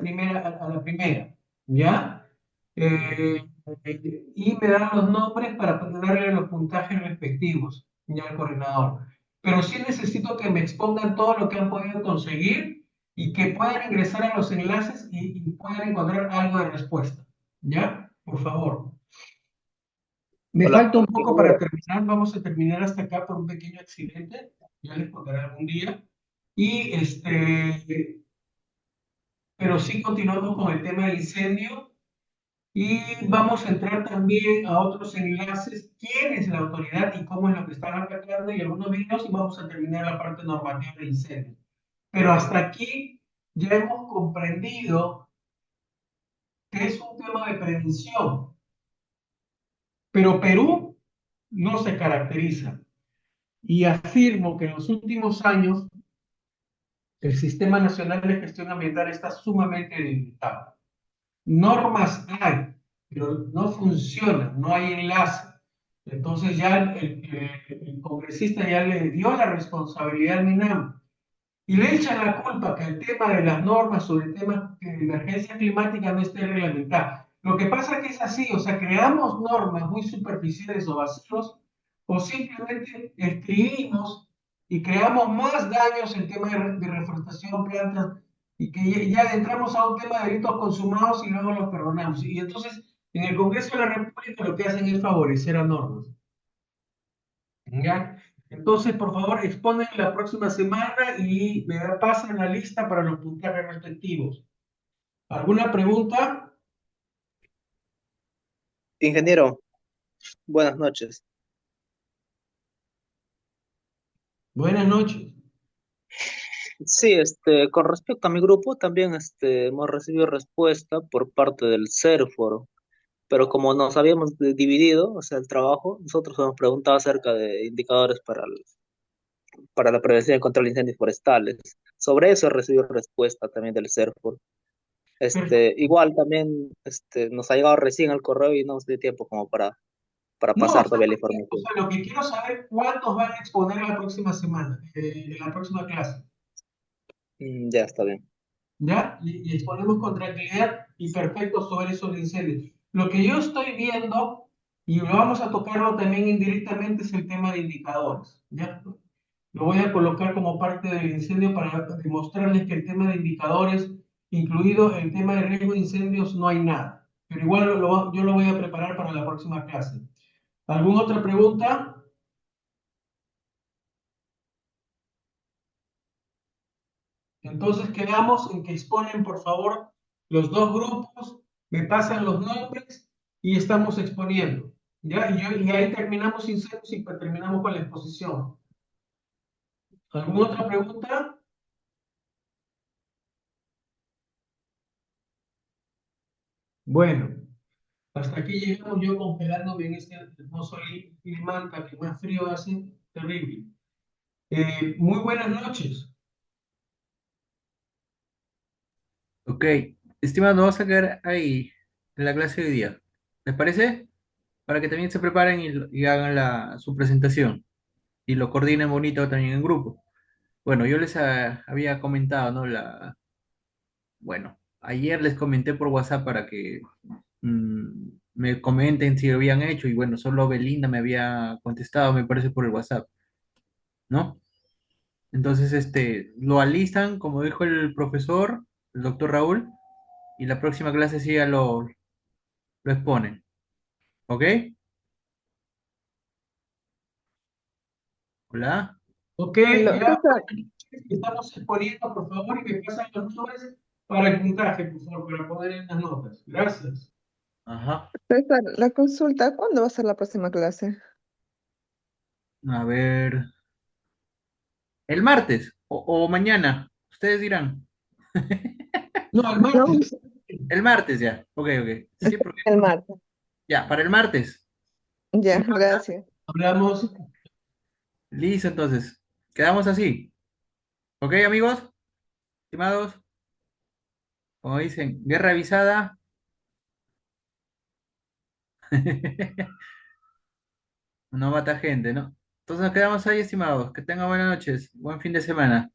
[SPEAKER 1] la primera, ¿ya? Eh, y me dan los nombres para darle los puntajes respectivos, ya al coordinador. Pero sí necesito que me expongan todo lo que han podido conseguir y que puedan ingresar a los enlaces y puedan encontrar algo de respuesta, ¿ya? Por favor. Me
[SPEAKER 9] hola,
[SPEAKER 1] falta un poco para
[SPEAKER 8] Ingeniero.
[SPEAKER 1] terminar, vamos a terminar hasta acá por un pequeño accidente, ya les contaré algún día. Y pero sí continuamos con el tema del incendio y vamos a entrar también a otros enlaces, quién es la autoridad y cómo es lo que están atacando y algunos videos, y vamos a terminar la parte normativa del incendio. Pero hasta aquí ya hemos comprendido que es un tema de prevención, pero Perú no se caracteriza. Y afirmo que en los últimos años el Sistema Nacional de Gestión Ambiental está sumamente debilitado. Normas hay, pero no funcionan, no hay enlace. Entonces ya el congresista ya le dio la responsabilidad al MINAM y le echan la culpa que el tema de las normas sobre el tema de emergencia climática no esté reglamentado. Lo que pasa es que es así, o sea, creamos normas muy superficiales o vacíos, o simplemente escribimos y creamos más daños en tema de reforestación, plantas, y que ya entramos a un tema de delitos consumados y luego los perdonamos. Y entonces, en el Congreso de la República lo que hacen es favorecer a normas. ¿Ya? Entonces, por favor, exponen la próxima semana y me pasan la lista para los puntajes respectivos. ¿Alguna pregunta?
[SPEAKER 9] Ingeniero, buenas noches.
[SPEAKER 1] Buenas noches.
[SPEAKER 9] Sí, con respecto a mi grupo, también hemos recibido respuesta por parte del CERFOR, pero como nos habíamos dividido, o sea, el trabajo, nosotros hemos preguntado acerca de indicadores para la prevención y control de incendios forestales. Sobre eso he recibido respuesta también del CERFOR.
[SPEAKER 1] Perfecto.
[SPEAKER 9] Igual también nos ha llegado recién al correo y no nos dio tiempo como para
[SPEAKER 1] No, o
[SPEAKER 9] pasar
[SPEAKER 1] sea,
[SPEAKER 9] todavía la
[SPEAKER 1] o
[SPEAKER 9] información.
[SPEAKER 1] sea, lo que quiero saber cuántos van a exponer la próxima semana, en la próxima clase.
[SPEAKER 9] Ya está bien.
[SPEAKER 1] ¿Ya? Y exponemos con tranquilidad y perfecto sobre esos incendios. Lo que yo estoy viendo, y lo vamos a tocarlo también indirectamente, es el tema de indicadores. ¿Ya? Lo voy a colocar como parte del incendio para demostrarles que el tema de indicadores, incluido el tema de riesgo de incendios, no hay nada. Pero igual yo lo voy a preparar para la próxima clase. ¿Alguna otra pregunta? Entonces quedamos en que exponen, por favor, los dos grupos, me pasan los nombres y estamos exponiendo. ¿Ya? Y ahí terminamos incendios y terminamos con la exposición. ¿Alguna otra pregunta? Bueno. Hasta aquí llegamos yo congelándome en este hermoso Limanta que más frío hace, terrible. Muy buenas noches.
[SPEAKER 10] Ok, estimado, vamos a quedar ahí en la clase de hoy día. ¿Les parece? Para que también se preparen y hagan su presentación y lo coordinen bonito también en grupo. Bueno, yo les había comentado, ¿no? Bueno, ayer les comenté por WhatsApp para que me comenten si lo habían hecho y bueno, solo Belinda me había contestado, me parece, por el WhatsApp, ¿no? Entonces, lo alistan, como dijo el profesor, el doctor Raúl, y la próxima clase sí ya lo exponen. ¿Ok? Hola.
[SPEAKER 1] Ok, ya
[SPEAKER 8] César,
[SPEAKER 1] estamos exponiendo, por favor, y me pasan los nombres para el puntaje, por favor, para poner en las notas. Gracias.
[SPEAKER 10] Ajá.
[SPEAKER 8] César, la consulta, ¿cuándo va a ser la próxima clase?
[SPEAKER 10] A ver. El martes o mañana. Ustedes dirán.
[SPEAKER 1] No, el
[SPEAKER 8] No,
[SPEAKER 1] martes.
[SPEAKER 10] El martes ya. Ok, ok. Sí, porque.
[SPEAKER 8] el martes.
[SPEAKER 10] Ya, para el martes.
[SPEAKER 8] Ya,
[SPEAKER 10] Sí,
[SPEAKER 8] gracias.
[SPEAKER 1] Hablamos.
[SPEAKER 10] listo, entonces. Quedamos así. ¿Ok, amigos? Estimados. Como dicen, guerra avisada. No mata gente, ¿no? Entonces nos quedamos ahí, estimados. Que tengan buenas noches. Buen fin de semana.